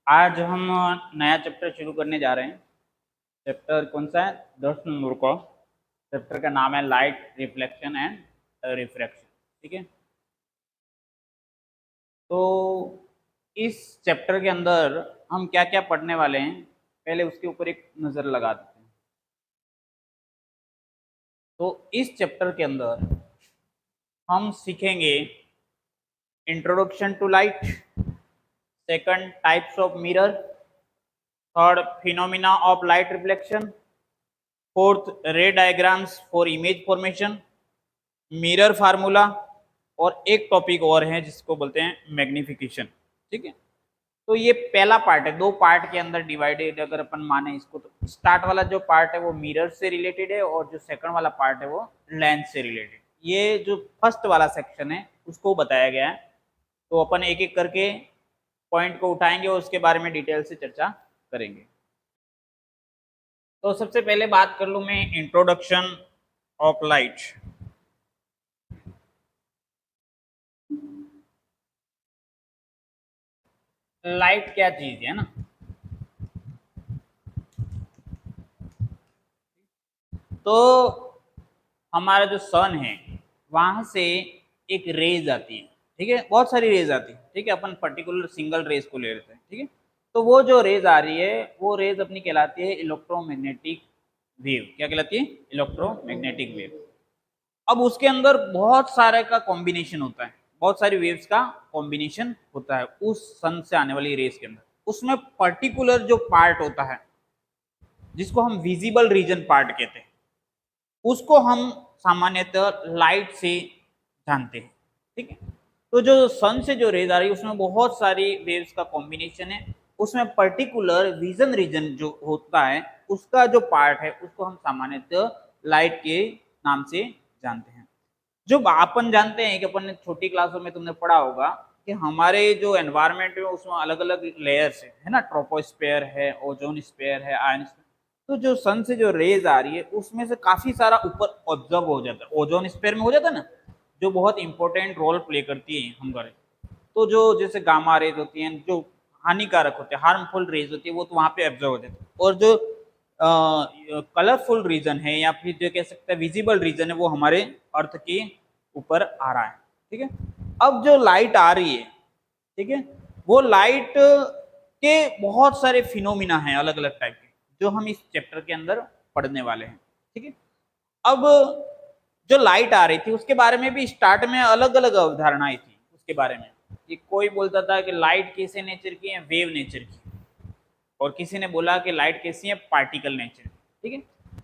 आज हम नया चैप्टर शुरू करने जा रहे हैं। चैप्टर कौन सा है? 10 नंबर का। चैप्टर का नाम है लाइट रिफ्लेक्शन एंड रिफ्रैक्शन। ठीक है, तो इस चैप्टर के अंदर हम क्या क्या पढ़ने वाले हैं, पहले उसके ऊपर एक नज़र लगा देते हैं। तो इस चैप्टर के अंदर हम सीखेंगे introduction to light, second types of mirror, third phenomena of light reflection, fourth ray diagrams for image formation, mirror formula, और एक टॉपिक और है जिसको बोलते हैं मैग्निफिकेशन। ठीक है, तो ये पहला पार्ट है, दो पार्ट के अंदर डिवाइडेड अगर अपन माने इसको। तो स्टार्ट वाला जो पार्ट है वो मिरर से रिलेटेड है और जो सेकंड वाला पार्ट है वो लेंस से रिलेटेड। ये जो फर्स्ट वाला सेक्शन है उसको बताया गया है। तो अपन एक एक करके पॉइंट को उठाएंगे और उसके बारे में डिटेल से चर्चा करेंगे। तो सबसे पहले बात कर लूं मैं इंट्रोडक्शन ऑफ लाइट। लाइट क्या चीज है ना, तो हमारा जो सन है वहां से एक रेज आती है। ठीक है, बहुत सारी रेज आती है। ठीक है, अपन पर्टिकुलर सिंगल रेज को ले लेते हैं। ठीक है, तो वो जो रेज आ रही है वो रेज अपनी कहलाती है इलेक्ट्रोमैग्नेटिक वेव। क्या कहलाती है? Electromagnetic wave. अब उसके अंदर बहुत सारे का कॉम्बिनेशन होता है, बहुत सारी वेव्स का कॉम्बिनेशन होता है उस सन से आने वाली रेज के अंदर। उसमें पर्टिकुलर जो पार्ट होता है जिसको हम विजिबल रीजन पार्ट कहते हैं, उसको हम सामान्यतः लाइट से जानते हैं। ठीक है, तो जो सन से जो रेज आ रही है उसमें बहुत सारी वेव्स का कॉम्बिनेशन है। उसमें पर्टिकुलर विजन रीजन जो होता है उसका जो पार्ट है उसको हम सामान्यतः लाइट के नाम से जानते हैं। जो अपन जानते हैं कि अपन ने छोटी क्लासों में तुमने पढ़ा होगा कि हमारे जो एनवायरनमेंट है उसमें अलग अलग लेयर्स है ना। ट्रोपोस्फेयर है, ओजोन स्फेयर है, आयन स्फेयर। तो जो सन से जो रेज आ रही है उसमें से काफी सारा ऊपर ऑब्जर्व हो जाता है, ओजोन स्फेयर में हो जाता है ना, जो बहुत इंपॉर्टेंट रोल प्ले करती है हमारे। तो जो जैसे गामा रेज होती हैं जो हानिकारक होते हैं, हार्मफुल रेज होती है, वो तो वहां पे एब्जॉर्व हो जाती है। और जो कलरफुल रीजन है या फिर जो कह सकते हैं विजिबल रीजन है वो हमारे अर्थ के ऊपर आ रहा है। ठीक है, अब जो लाइट आ रही है, ठीक है, वो लाइट के बहुत सारे फिनोमिना हैं अलग अलग टाइप के जो हम इस चैप्टर के अंदर पढ़ने वाले हैं। ठीक है, अब जो लाइट आ रही थी उसके बारे में भी स्टार्ट में अलग अलग अवधारणाएं थी उसके बारे में। कि कोई बोलता था कि लाइट कैसे नेचर की है? वेव नेचर की। और किसी ने बोला कि लाइट कैसी है? पार्टिकल नेचर की। ठीक है,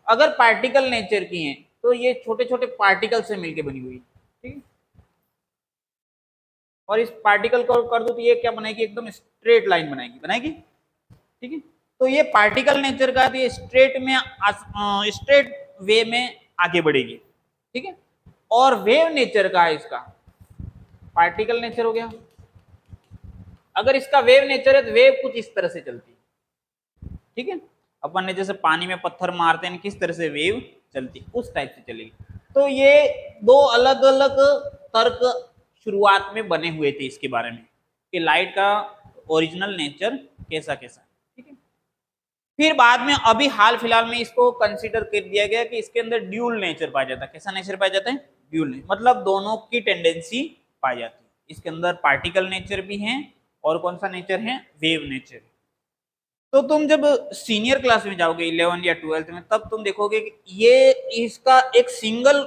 अगर पार्टिकल नेचर की है तो ये छोटे छोटे पार्टिकल से मिलकर बनी हुई। ठीक है, और इस पार्टिकल को कर दो तो ये क्या बनाएगी? एकदम स्ट्रेट लाइन बनाएगी बनाएगी। ठीक है, तो ये पार्टिकल नेचर का, तो ये स्ट्रेट में स्ट्रेट वे में आगे बढ़ेगी। ठीक है, और वेव नेचर का है इसका, पार्टिकल नेचर हो गया। अगर इसका वेव नेचर है तो वेव कुछ इस तरह से चलती है। ठीक है, अपन ने जैसे पानी में पत्थर मारते हैं किस तरह से वेव चलती, उस टाइप से चलेगी। तो ये दो अलग अलग तर्क शुरुआत में बने हुए थे इसके बारे में कि लाइट का ओरिजिनल नेचर कैसा कैसा। ठीक है, फिर बाद में अभी हाल फिलहाल में इसको कंसीडर कर दिया गया कि इसके अंदर ड्यूल नेचर पाया जाता है। कैसा नेचर पाया जाता है? ड्यूल नेचर, मतलब दोनों की टेंडेंसी पाई जाती है। इसके अंदर पार्टिकल नेचर भी है और कौन सा नेचर है? Wave nature. तो तुम जब सीनियर क्लास में जाओगे 11 या 12 में, तब तुम देखोगे कि ये इसका एक सिंगल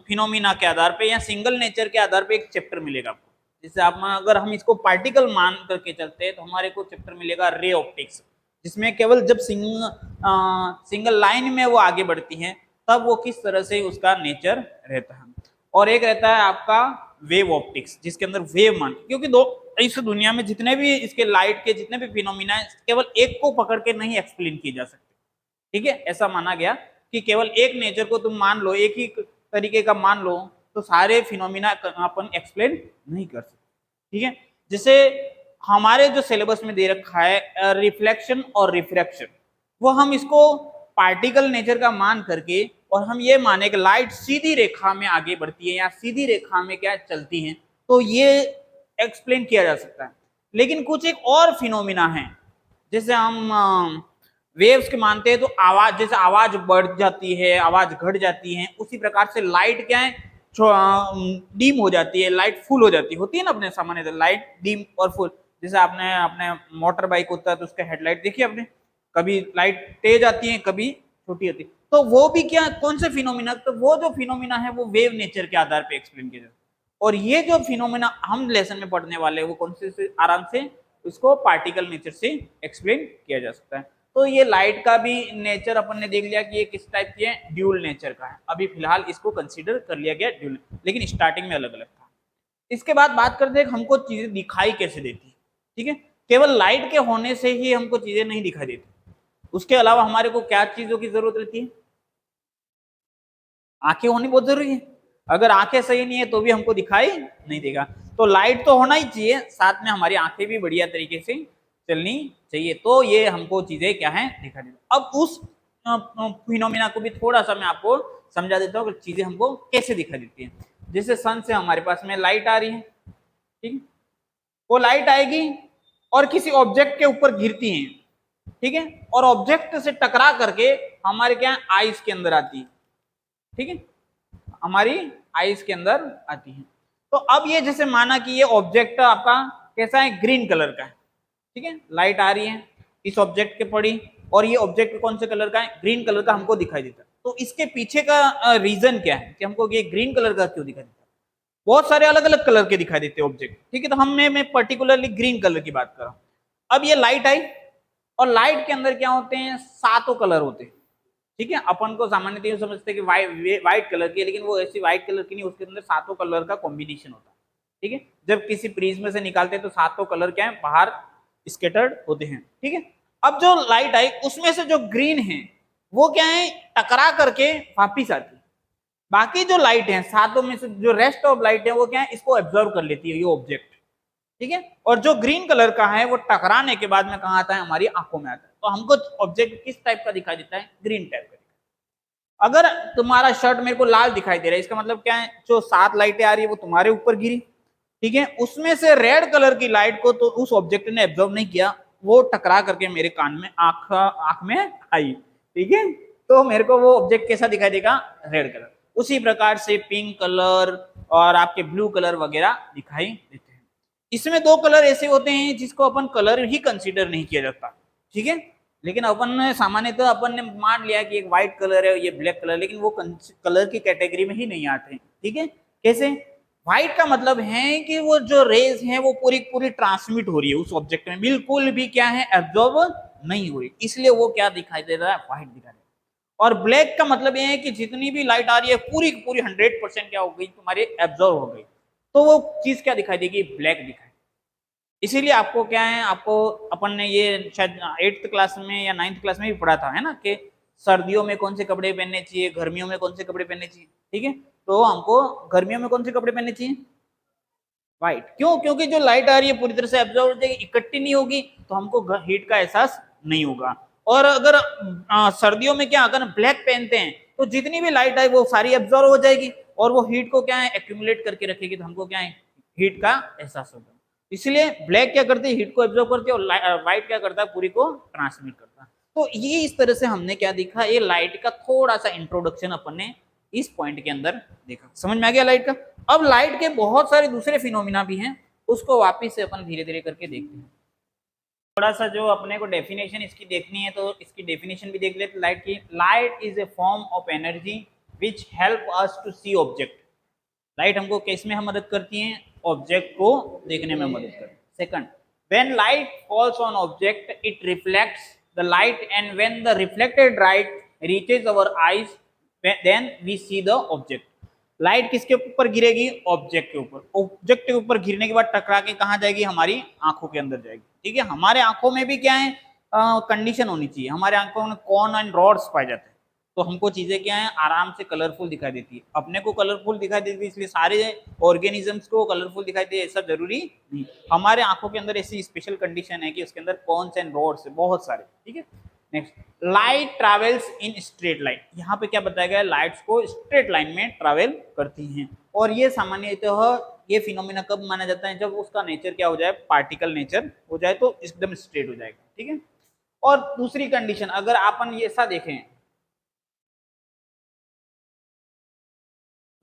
फिनोमिना के आधार पे या सिंगल नेचर के आधार पे एक चैप्टर मिलेगा आपको। जैसे आप अगर हम इसको पार्टिकल मान करके चलते हैं तो हमारे को चैप्टर मिलेगा रे ऑप्टिक्स, जिसमें केवल जब सिंगल लाइन में वो आगे बढ़ती हैं तब वो किस तरह से उसका नेचर रहता है। और एक रहता है आपका वेव ऑप्टिक्स जिसके अंदर वेव मान, क्योंकि दो इस दुनिया में जितने भी इसके लाइट के जितने भी फिनोमिना है केवल एक को पकड़ के नहीं एक्सप्लेन किए जा सकते। ठीक है, ऐसा माना गया कि केवल एक नेचर को तुम मान लो, एक ही तरीके का मान लो, तो सारे फिनोमिना अपन एक्सप्लेन नहीं कर सकते। ठीक है, जैसे हमारे जो सिलेबस में दे रखा है रिफ्लेक्शन और रिफ्रैक्शन, वो हम इसको पार्टिकल नेचर का मान करके और हम ये माने कि लाइट सीधी रेखा में आगे बढ़ती है या सीधी रेखा में क्या चलती है, तो ये एक्सप्लेन किया जा सकता है। लेकिन कुछ एक और फिनोमिना है, जैसे हम वेव्स के मानते हैं तो आवाज, जैसे आवाज बढ़ जाती है, आवाज घट जाती है, उसी प्रकार से लाइट क्या है, डीम हो जाती है, लाइट फुल हो जाती है, होती है ना अपने सामान्य लाइट डीम और फुल। जैसे आपने अपने मोटर बाइक होता है तो उसका हेडलाइट देखिए आपने, कभी लाइट तेज आती है, कभी छोटी होती है। तो वो भी क्या, कौन से फिनोमिना, तो वो जो फिनोमिना है वो वेव नेचर के आधार पे एक्सप्लेन किया जाता है। और ये जो फिनोमिना हम लेसन में पढ़ने वाले हैं वो कौन से आराम से उसको पार्टिकल नेचर से एक्सप्लेन किया जा सकता है। तो ये लाइट का भी नेचर अपन ने देख लिया कि ये किस टाइप की है, ड्यूल नेचर का है। अभी फिलहाल इसको कंसीडर कर लिया गया ड्यूल, लेकिन स्टार्टिंग में अलग अलग था। इसके बाद बात करते हैं हमको चीजें दिखाई कैसे देती, ठीक है। केवल लाइट के होने से ही हमको चीजें नहीं दिखाई देती, उसके अलावा हमारे को क्या चीजों की जरूरत रहती है, आंखें होनी बहुत जरूरी है। अगर आंखें सही नहीं है तो भी हमको दिखाई नहीं देगा। तो लाइट तो होना ही चाहिए, साथ में हमारी आंखें भी बढ़िया तरीके से चलनी चाहिए, तो ये हमको चीजें क्या है दिखा देगा। अब उस फिनोमिना को भी थोड़ा सा मैं आपको समझा देता हूँ कि चीजें हमको कैसे दिखाई देती है। जैसे सन से हमारे पास में लाइट आ रही है, ठीक है, वो लाइट आएगी और किसी ऑब्जेक्ट के ऊपर गिरती है, ठीक है, और ऑब्जेक्ट से टकरा करके हमारे क्या आईज के अंदर आती है, ठीक है, हमारी आईज के अंदर आती है। तो अब ये जैसे माना कि ये ऑब्जेक्ट आपका कैसा है, ग्रीन कलर का है, ठीक है, लाइट आ रही है इस ऑब्जेक्ट के पड़ी और ये ऑब्जेक्ट कौन से कलर का है, ग्रीन कलर का हमको दिखाई देता है। तो इसके पीछे का रीजन क्या है कि हमको ये ग्रीन कलर का क्यों दिखाई देता है। बहुत सारे अलग अलग कलर के दिखाई देते हैं ऑब्जेक्ट, ठीक है, तो मैं पर्टिकुलरली ग्रीन कलर की बात कर रहा हूं। अब ये लाइट आई और लाइट के अंदर क्या होते हैं, सातों कलर होते हैं, ठीक है। अपन को सामान्यतः समझते हैं कि व्हाइट कलर की, लेकिन वो ऐसी व्हाइट कलर की नहीं, उसके अंदर सातों कलर का कॉम्बिनेशन होता है, ठीक है। जब किसी प्रिज्म से निकालते हैं तो सातों कलर क्या है बाहर स्केटर्ड होते हैं, ठीक है। अब जो लाइट आई उसमें से जो ग्रीन है वो क्या है, टकरा करके वापिस आती है। बाकी जो लाइट है सातों में से जो रेस्ट ऑफ लाइट है वो क्या है, इसको एब्जॉर्व कर लेती है ये ऑब्जेक्ट, ठीक है। और जो ग्रीन कलर का है वो टकराने के बाद में कहाँ आता है, हमारी आंखों में आता है। तो हमको ऑब्जेक्ट किस टाइप का दिखाई देता है, ग्रीन टाइप का। अगर तुम्हारा शर्ट मेरे को लाल दिखाई दे रहा है, इसका मतलब क्या है, जो 7 लाइटें आ रही है वो तुम्हारे ऊपर गिरी, ठीक है, उसमें से रेड कलर की लाइट को तो उस ऑब्जेक्ट ने एब्जॉर्व नहीं किया, वो टकरा करके मेरे कान में आंख में आई, ठीक है। तो मेरे को वो ऑब्जेक्ट कैसा दिखाई देगा, रेड कलर। उसी प्रकार से पिंक कलर और आपके ब्लू कलर वगैरह दिखाई देते हैं। इसमें 2 कलर ऐसे होते हैं जिसको अपन कलर ही कंसीडर नहीं किया जाता, ठीक है, लेकिन अपन ने सामान्यतः अपन ने मान लिया कि एक व्हाइट कलर है, ये ब्लैक कलर, लेकिन वो कलर की कैटेगरी में ही नहीं आते, ठीक है। कैसे, व्हाइट का मतलब है कि वो जो रेज है वो पूरी पूरी ट्रांसमिट हो रही है उस ऑब्जेक्ट में, बिल्कुल भी क्या है एब्जॉर्ब नहीं हो रही, इसलिए वो क्या दिखाई दे रहा है, व्हाइट दिखाई दे रहा है। और ब्लैक का मतलब ये है कि जितनी भी लाइट आ रही है पूरी पूरी 100% क्या हो गई, तुम्हारी एब्जॉर्ब हो गई, तो वो चीज क्या दिखाई देगी, ब्लैक दिखाई। इसीलिए आपको क्या है, आपको अपन ने ये शायद 8th क्लास में या 9th क्लास में भी पढ़ा था, है ना, कि सर्दियों में कौन से कपड़े पहनने चाहिए, गर्मियों में कौन से कपड़े पहनने चाहिए, ठीक है। तो हमको गर्मियों में कौन से कपड़े पहनने चाहिए, व्हाइट। क्यों, क्योंकि जो लाइट आ रही है पूरी तरह से एब्जॉर्ब हो जाएगी, इकट्ठी नहीं होगी, तो हमको हीट का एहसास नहीं होगा। और अगर सर्दियों में क्या, अगर ब्लैक पहनते हैं तो जितनी भी लाइट आई वो सारी एब्जॉर्ब हो जाएगी और वो हीट को क्या है एक्यूमुलेट करके रखेगी, तो हमको क्या है हीट का एहसास होगा। इसलिए ब्लैक क्या करती है, हीट को एब्जॉर्ब करती है, और व्हाइट क्या करता है, पूरी को ट्रांसमिट करता है। तो ये इस तरह से हमने क्या देखा, ये लाइट का थोड़ा सा इंट्रोडक्शन अपन ने इस पॉइंट के अंदर देखा। समझ में आ गया लाइट का। अब लाइट के बहुत सारे दूसरे फिनोमिना भी हैं, उसको वापिस से अपन धीरे धीरे करके देखते हैं। थोड़ा सा जो अपने को डेफिनेशन इसकी देखनी है तो इसकी डेफिनेशन भी देख लेते लाइट की। Light is a form of energy which help us to see object. Light हमको किस में मदद करती है, ऑब्जेक्ट को देखने में मदद करती है। Second, when light falls on object it reflects the light and when the reflected light reaches our eyes then we see the object. Light किसके ऊपर गिरेगी, ऑब्जेक्ट के ऊपर। ऑब्जेक्ट के ऊपर गिरने के बाद टकरा के कहाँ जाएगी, हमारी आंखों के अंदर जाएगी, ठीक है। हमारे आंखों में भी क्या है कंडीशन होनी चाहिए, हमारे आंखों में कॉन एंड रॉड्स पाए जाते हैं, तो हमको चीजें क्या है आराम से कलरफुल दिखाई देती है। अपने को कलरफुल दिखाई देती है इसलिए सारे ऑर्गेनिजम्स को कलरफुल दिखाई दे ऐसा जरूरी नहीं। हमारे आंखों के अंदर ऐसी स्पेशल कंडीशन है कि उसके अंदर कॉन्स एंड रॉड्स बहुत सारे, ठीक है। Next, light travels in straight line. यहाँ पे क्या बताया गया है, लाइट्स को स्ट्रेट लाइन में ट्रेवल करती हैं और ये सामान्यतः ये फिनोमिना कब माना जाता है, जब उसका नेचर क्या हो जाए, पार्टिकल नेचर हो जाए तो एकदम स्ट्रेट हो जाएगा, ठीक है। और दूसरी कंडीशन, अगर अपन ये ऐसा देखें,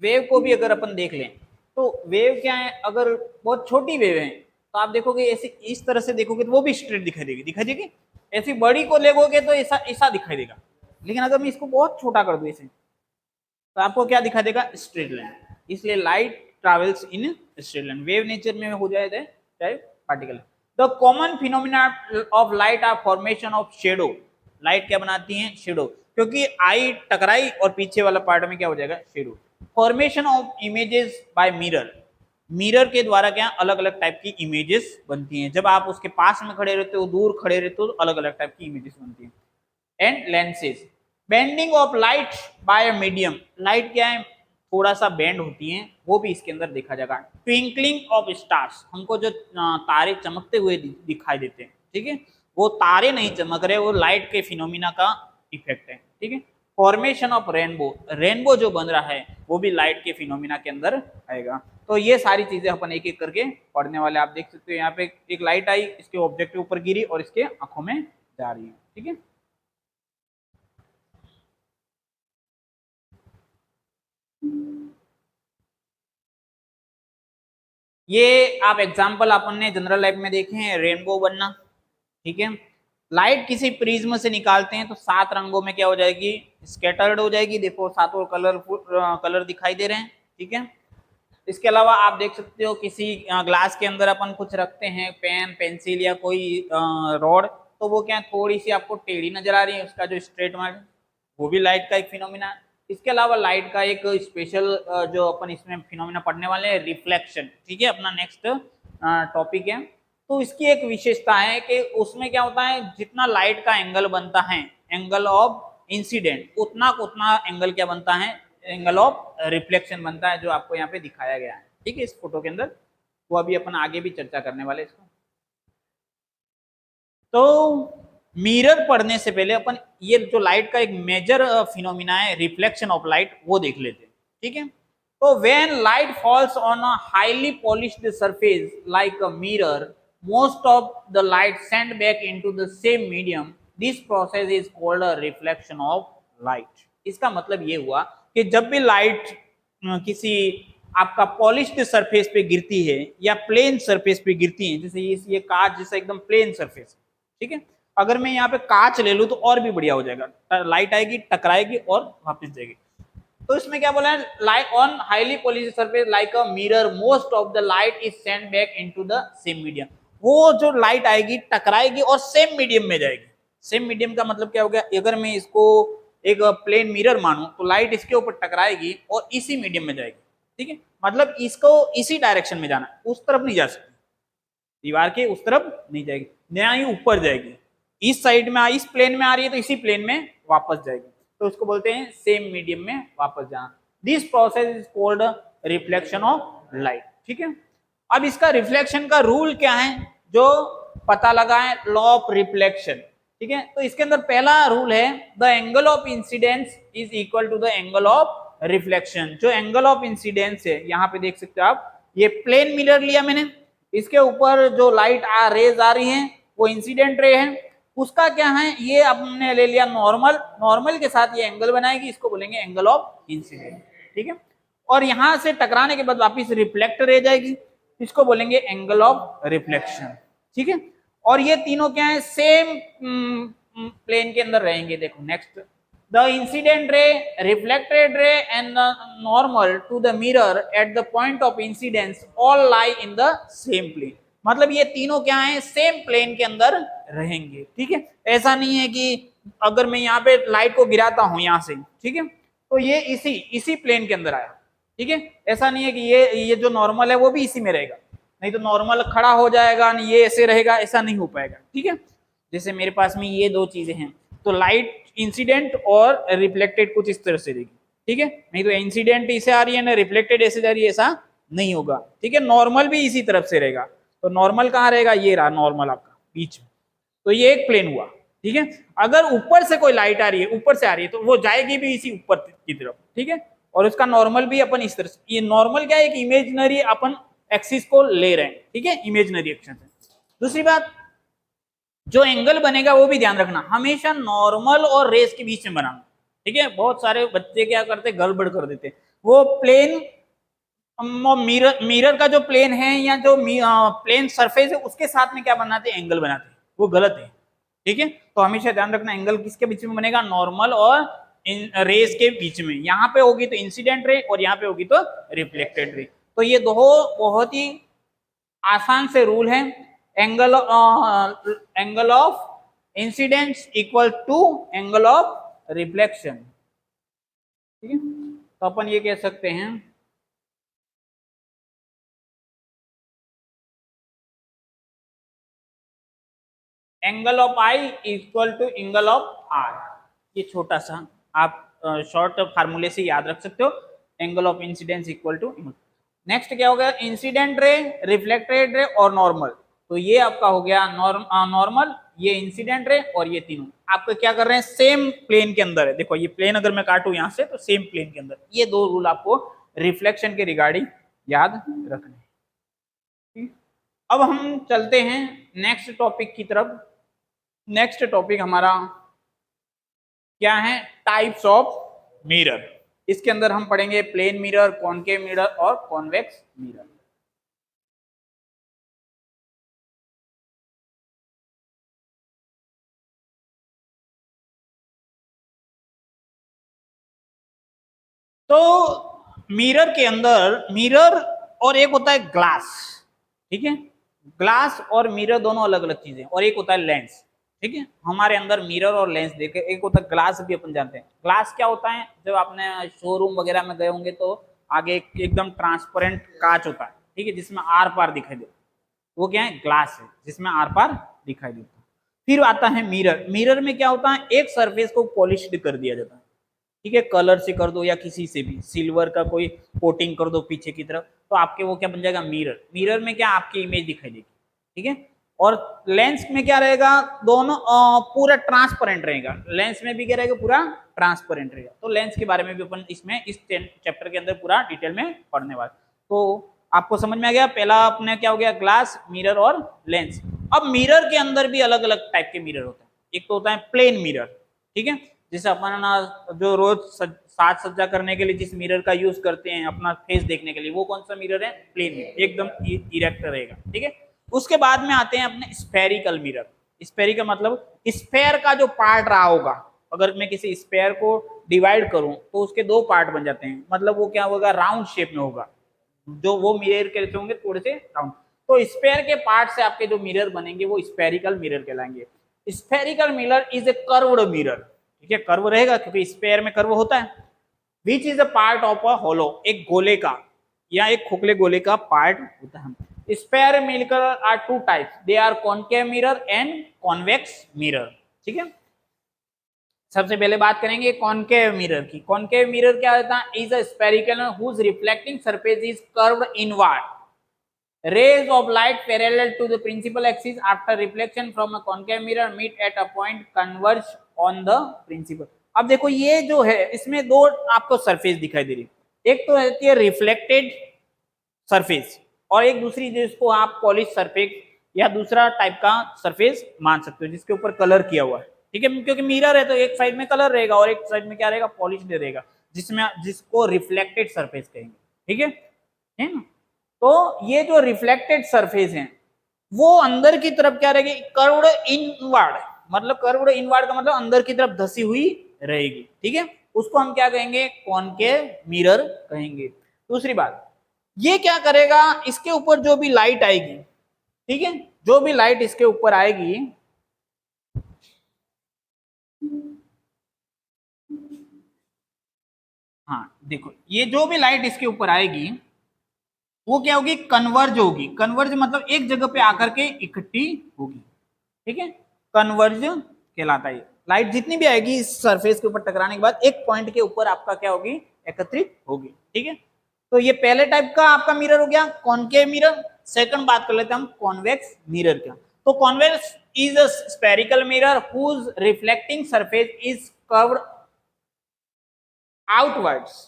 वेव को भी अगर अपन देख लें तो वेव क्या है, अगर बहुत छोटी वेव है तो आप देखोगे ऐसे इस तरह से देखोगे तो वो भी स्ट्रेट दिखाई देगी। ऐसी बड़ी को लेगोगे तो ऐसा ऐसा दिखाई देगा। लेकिन अगर मैं इसको बहुत छोटा कर दूं ऐसे तो आपको क्या दिखा देगा, स्ट्रेट लाइन। इसलिए light travels in straight line, wave nature में हो जाए चाहे particle. The common phenomena of light are formation of shadow. Light क्या बनाती है, शेडो, क्योंकि आई टकराई और पीछे वाला पार्ट में क्या हो जाएगा, shadow. Formation of images bye mirror, mirror के द्वारा क्या अलग अलग टाइप की इमेजेस बनती हैं। जब आप उसके पास में खड़े रहते हो, दूर खड़े रहते हो, तो अलग अलग टाइप की इमेजेस बनती हैं। And lenses, bending of light by medium, light क्या है थोड़ा सा बेंड होती है, वो भी इसके अंदर देखा जाएगा। ट्विंकलिंग ऑफ स्टार्स, हमको जो तारे चमकते हुए दिखाई देते हैं, ठीक है, वो तारे नहीं चमक रहे, वो लाइट के फिनोमिना का इफेक्ट है, ठीक है। फॉर्मेशन ऑफ रेनबो, रेनबो जो बन रहा है वो भी लाइट के फिनोमिना के अंदर आएगा। तो ये सारी चीजें अपन एक एक करके पढ़ने वाले। आप देख सकते हो यहाँ पे एक लाइट आई, इसके ऑब्जेक्ट के ऊपर गिरी और इसके आंखों में जा रही है, ठीक है। ये आप एग्जाम्पल अपन ने जनरल लाइफ में देखे हैं, रेनबो बनना, ठीक है। लाइट किसी प्रिज्म से निकालते हैं तो 7 रंगों में क्या हो जाएगी, स्कैटर्ड हो जाएगी। देखो 7 कलर दिखाई दे रहे हैं, ठीक है। इसके अलावा आप देख सकते हो किसी ग्लास के अंदर अपन कुछ रखते हैं, पेन, पेंसिल या कोई रॉड, तो वो क्या थोड़ी सी आपको टेढ़ी नजर आ रही है, उसका जो स्ट्रेट मार्क, वो भी लाइट का एक फिनोमिना है। इसके अलावा लाइट का एक स्पेशल जो अपन इसमें फिनोमिना पढ़ने वाले हैं, रिफ्लेक्शन, ठीक है, अपना नेक्स्ट टॉपिक है। तो इसकी एक विशेषता है कि उसमें क्या होता है, जितना लाइट का एंगल बनता है, एंगल ऑफ इंसिडेंट, उतना उतना एंगल क्या बनता है, एंगल ऑफ रिफ्लेक्शन बनता है, जो आपको यहाँ पे दिखाया गया है, ठीक है, इस फोटो के अंदर। वो अभी अपन आगे भी चर्चा करने वाले इसको। तो मिरर पढ़ने से पहले अपन ये जो लाइट का एक मेजर फिनोमिना है, रिफ्लेक्शन ऑफ लाइट, वो देख लेते हैं, ठीक है। तो when light falls on a highly polished surface like a mirror, most of the light sent back into the same medium, this process is called a reflection of light। इसका मतलब ये हुआ कि जब भी लाइट किसी आपका पॉलिश्ड सरफेस पे गिरती है या प्लेन सरफेस पे गिरती है, जैसे ये कांच जैसा एकदम प्लेन सरफेस, ठीक है, अगर मैं यहाँ पे कांच ले लूं तो और भी बढ़िया हो जाएगा, लाइट आएगी, टकराएगी और वापस जाएगी। तो इसमें क्या बोला है, light on highly polished surface like a mirror, most of the light is sent back into the same medium. वो जो लाइट आएगी टकराएगी और सेम मीडियम में जाएगी। सेम मीडियम का मतलब क्या हो गया, अगर मैं इसको एक प्लेन मिरर मानूं तो लाइट इसके ऊपर टकराएगी और इसी मीडियम में जाएगी, ठीक है। मतलब इसको इसी डायरेक्शन में जाना, उस तरफ नहीं जा सकती, दीवार के उस तरफ नहीं जाएगी, ना ही ऊपर जाएगी, इस साइड में इस प्लेन में आ रही है तो इसी प्लेन में वापस जाएगी, तो उसको बोलते हैं सेम मीडियम में वापस जाना। This process is called reflection of light, ठीक है। अब इसका रिफ्लेक्शन का रूल क्या है जो पता लगा है, लॉ ऑफ रिफ्लेक्शन, ठीक है। तो इसके अंदर पहला रूल है, the angle of incidence is equal to the angle of reflection. जो एंगल ऑफ इंसिडेंस है, यहाँ पे देख सकते हो आप, ये प्लेन मिरर लिया मैंने, इसके ऊपर जो लाइट रेज आ रही है वो इंसिडेंट रे है, उसका क्या है, ये हमने ले लिया नॉर्मल, नॉर्मल के साथ ये एंगल बनाएगी, इसको बोलेंगे एंगल ऑफ इंसिडेंट, ठीक है। और यहां से टकराने के बाद वापिस रिफ्लेक्ट रह जाएगी, इसको बोलेंगे एंगल ऑफ रिफ्लेक्शन, ठीक है। और ये तीनों क्या है, सेम प्लेन के अंदर रहेंगे। देखो next, the incident ray, reflected ray and the normal to the mirror at the point of incidence all lie in the same plane. मतलब ये तीनों क्या है, सेम प्लेन के अंदर रहेंगे, ठीक है। ऐसा नहीं है कि अगर मैं यहाँ पे लाइट को गिराता हूं यहां से, ठीक है, तो ये इसी प्लेन के अंदर आया, ठीक है। ऐसा नहीं है कि ये जो नॉर्मल है वो भी इसी में रहेगा, नहीं तो नॉर्मल खड़ा हो जाएगा, नहीं ये ऐसे रहेगा, ऐसा नहीं हो पाएगा, ठीक है। जैसे मेरे पास में ये दो चीजें हैं, तो लाइट इंसिडेंट और रिफ्लेक्टेड कुछ इस तरह से रहेगी, ठीक है। नहीं तो इंसिडेंट इसे आ रही है ना, रिफ्लेक्टेड ऐसे जा रही है, ऐसा नहीं होगा, ठीक है। नॉर्मल भी इसी तरफ से रहेगा, तो नॉर्मल कहाँ रहेगा, ये रहा नॉर्मल आपका बीच में, तो ये एक प्लेन हुआ, ठीक है। अगर ऊपर से कोई लाइट आ रही है, ऊपर से आ रही है, तो वो जाएगी भी इसी ऊपर की तरफ, ठीक है। और उसका नॉर्मल भी अपन इस तरह से, ये नॉर्मल क्या है, एक इमेजिनरी अपन एक्सिस को ले रहे हैं, ठीक है, इमेजिनरी एक्शन से। दूसरी बात, जो एंगल बनेगा वो भी ध्यान रखना, हमेशा नॉर्मल और रेस के बीच में बनाना, ठीक है। बहुत सारे बच्चे क्या करते, गड़बड़ कर देते, वो प्लेन मिरर का जो प्लेन है या जो प्लेन सरफेस है उसके साथ में क्या बनाते हैं, एंगल बनाते हैं, वो गलत है, ठीक है। तो हमेशा ध्यान रखना एंगल किसके बीच में बनेगा, नॉर्मल और रेस के बीच में। यहाँ पे होगी तो इंसिडेंट रे और यहाँ पे होगी तो रिफ्लेक्टेड रे। तो ये दो बहुत ही आसान से रूल है। Angle of incidence equal to angle of reflection, ठीक है। तो अपन ये कह सकते हैं angle of I equal to angle of R. ये छोटा सा आप शॉर्ट फार्मूले से याद रख सकते हो, angle of incidence equal to. Next क्या हो गया, इंसिडेंट रे, रिफ्लेक्टेड रे और नॉर्मल। तो ये आपका हो गया नॉर्मल, ये इंसिडेंट रे और ये तीनों आपको क्या कर रहे हैं, सेम प्लेन के अंदर है। देखो ये प्लेन अगर मैं काटू यहां से तो सेम प्लेन के अंदर। ये दो रूल आपको रिफ्लेक्शन के रिगार्डिंग याद रखने हैं। अब हम चलते हैं नेक्स्ट टॉपिक की तरफ। नेक्स्ट टॉपिक हमारा क्या है, टाइप्स ऑफ मिरर। इसके अंदर हम पढ़ेंगे प्लेन मिरर, कॉनकेव मिरर और कॉन्वेक्स मिरर। तो मिरर के अंदर मिरर और एक होता है ग्लास, ठीक है। ग्लास और मिरर दोनों अलग अलग चीजें, और एक होता है लेंस, ठीक है। हमारे अंदर मिरर और लेंस देखे, एक होता है ग्लास, भी अपन जानते हैं। ग्लास क्या होता है, जब आपने शोरूम वगैरह में गए होंगे तो आगे एकदम ट्रांसपेरेंट कांच होता है, ठीक है, जिसमें आर पार दिखाई देता है, वो क्या है, ग्लास है, जिसमें आर पार दिखाई देता है। फिर आता है मिरर। मिरर में क्या होता है, एक सरफेस को पॉलिश्ड कर दिया जाता है, ठीक है, कलर से कर दो या किसी से भी, सिल्वर का कोई कोटिंग कर दो पीछे की तरफ, तो आपके वो क्या बन जाएगा, मिरर। मिरर में क्या, आपकी इमेज दिखाई देगी, ठीक है। और लेंस में क्या रहेगा, दोनों पूरा ट्रांसपेरेंट रहेगा। लेंस में भी क्या रहेगा, पूरा ट्रांसपेरेंट रहेगा। तो लेंस के बारे में भी अपन इसमें इस चैप्टर के अंदर पूरा डिटेल में पढ़ने वाले। तो आपको समझ में आ गया, पहला अपने क्या हो गया, ग्लास, मिरर और लेंस। अब मिरर के अंदर भी अलग अलग टाइप के मिरर होते हैं। एक तो होता है प्लेन मिरर, ठीक है, जिसे अपन जो रोज साज सज्जा करने के लिए जिस मिरर का यूज करते हैं अपना फेस देखने के लिए, वो कौन सा मिरर है, प्लेन मिरर, एकदम इरेक्ट रहेगा, ठीक है। उसके बाद में आते हैं अपने स्फेरिकल मिरर। स्फेरिकल मतलब स्फेयर का जो पार्ट रहा होगा, अगर मैं किसी स्फेयर को डिवाइड करूं तो उसके दो पार्ट बन जाते हैं, मतलब वो क्या होगा, राउंड शेप में होगा, जो वो मिरर के होंगे थोड़े से राउंड। तो स्फेयर के पार्ट से आपके जो मिरर बनेंगे वो स्फेरिकल मिरर कहलाएंगे। Spherical mirror is a curved mirror, ठीक है, कर्व रहेगा क्योंकि स्फेयर में कर्व होता है। Which is a part of a hollow, एक गोले का या एक खोखले गोले का पार्ट होता है। स्फेयर मिलकर are two types, they are concave mirror and convex mirror, ठीक है। सबसे पहले बात करेंगे कॉनकेव मिरर की। कॉनकेव मिरर क्या होता है, is a spherical whose reflecting surface is curved inward, rays of light parallel to the principal axis after reflection from a concave mirror meet at a point converge on the principal। अब देखो ये जो है इसमें दो आपको surface दिखाई दे रही है, एक तो रहती है रिफ्लेक्टेड सरफेस और एक दूसरी जिसको आप पॉलिश सरफेस या दूसरा टाइप का सरफेस मान सकते हो जिसके ऊपर कलर किया हुआ है, ठीक है। क्योंकि मिरर है तो एक साइड में कलर रहेगा और एक साइड में क्या रहेगा, पॉलिश रहेगा, जिसमें जिसको रिफ्लेक्टेड सरफेस कहेंगे, ठीक है ना। तो ये जो रिफ्लेक्टेड सरफेस है वो अंदर की तरफ क्या रहेगी, कर्व्ड इनवर्ड, मतलब कर्व्ड इनवर्ड का मतलब अंदर की तरफ धसी हुई रहेगी, ठीक है। उसको हम क्या कहेंगे, कॉनकेव मिरर कहेंगे। दूसरी बात, ये क्या करेगा, इसके ऊपर जो भी लाइट आएगी, ठीक है, जो भी लाइट इसके ऊपर आएगी, हाँ देखो ये जो भी लाइट इसके ऊपर आएगी वो क्या होगी, कन्वर्ज होगी। कन्वर्ज मतलब एक जगह पे आकर के इकट्ठी होगी, ठीक है, कन्वर्ज कहलाता है। लाइट जितनी भी आएगी इस सरफेस के ऊपर टकराने के बाद एक पॉइंट के ऊपर आपका क्या होगी, एकत्रित होगी, ठीक है। तो ये पहले टाइप का आपका मिरर हो गया कॉनकेव मिरर। सेकंड बात कर लेते हैं हम कॉन्वेक्स मिरर का। तो convex is a spherical mirror whose reflecting surface is curved outwards,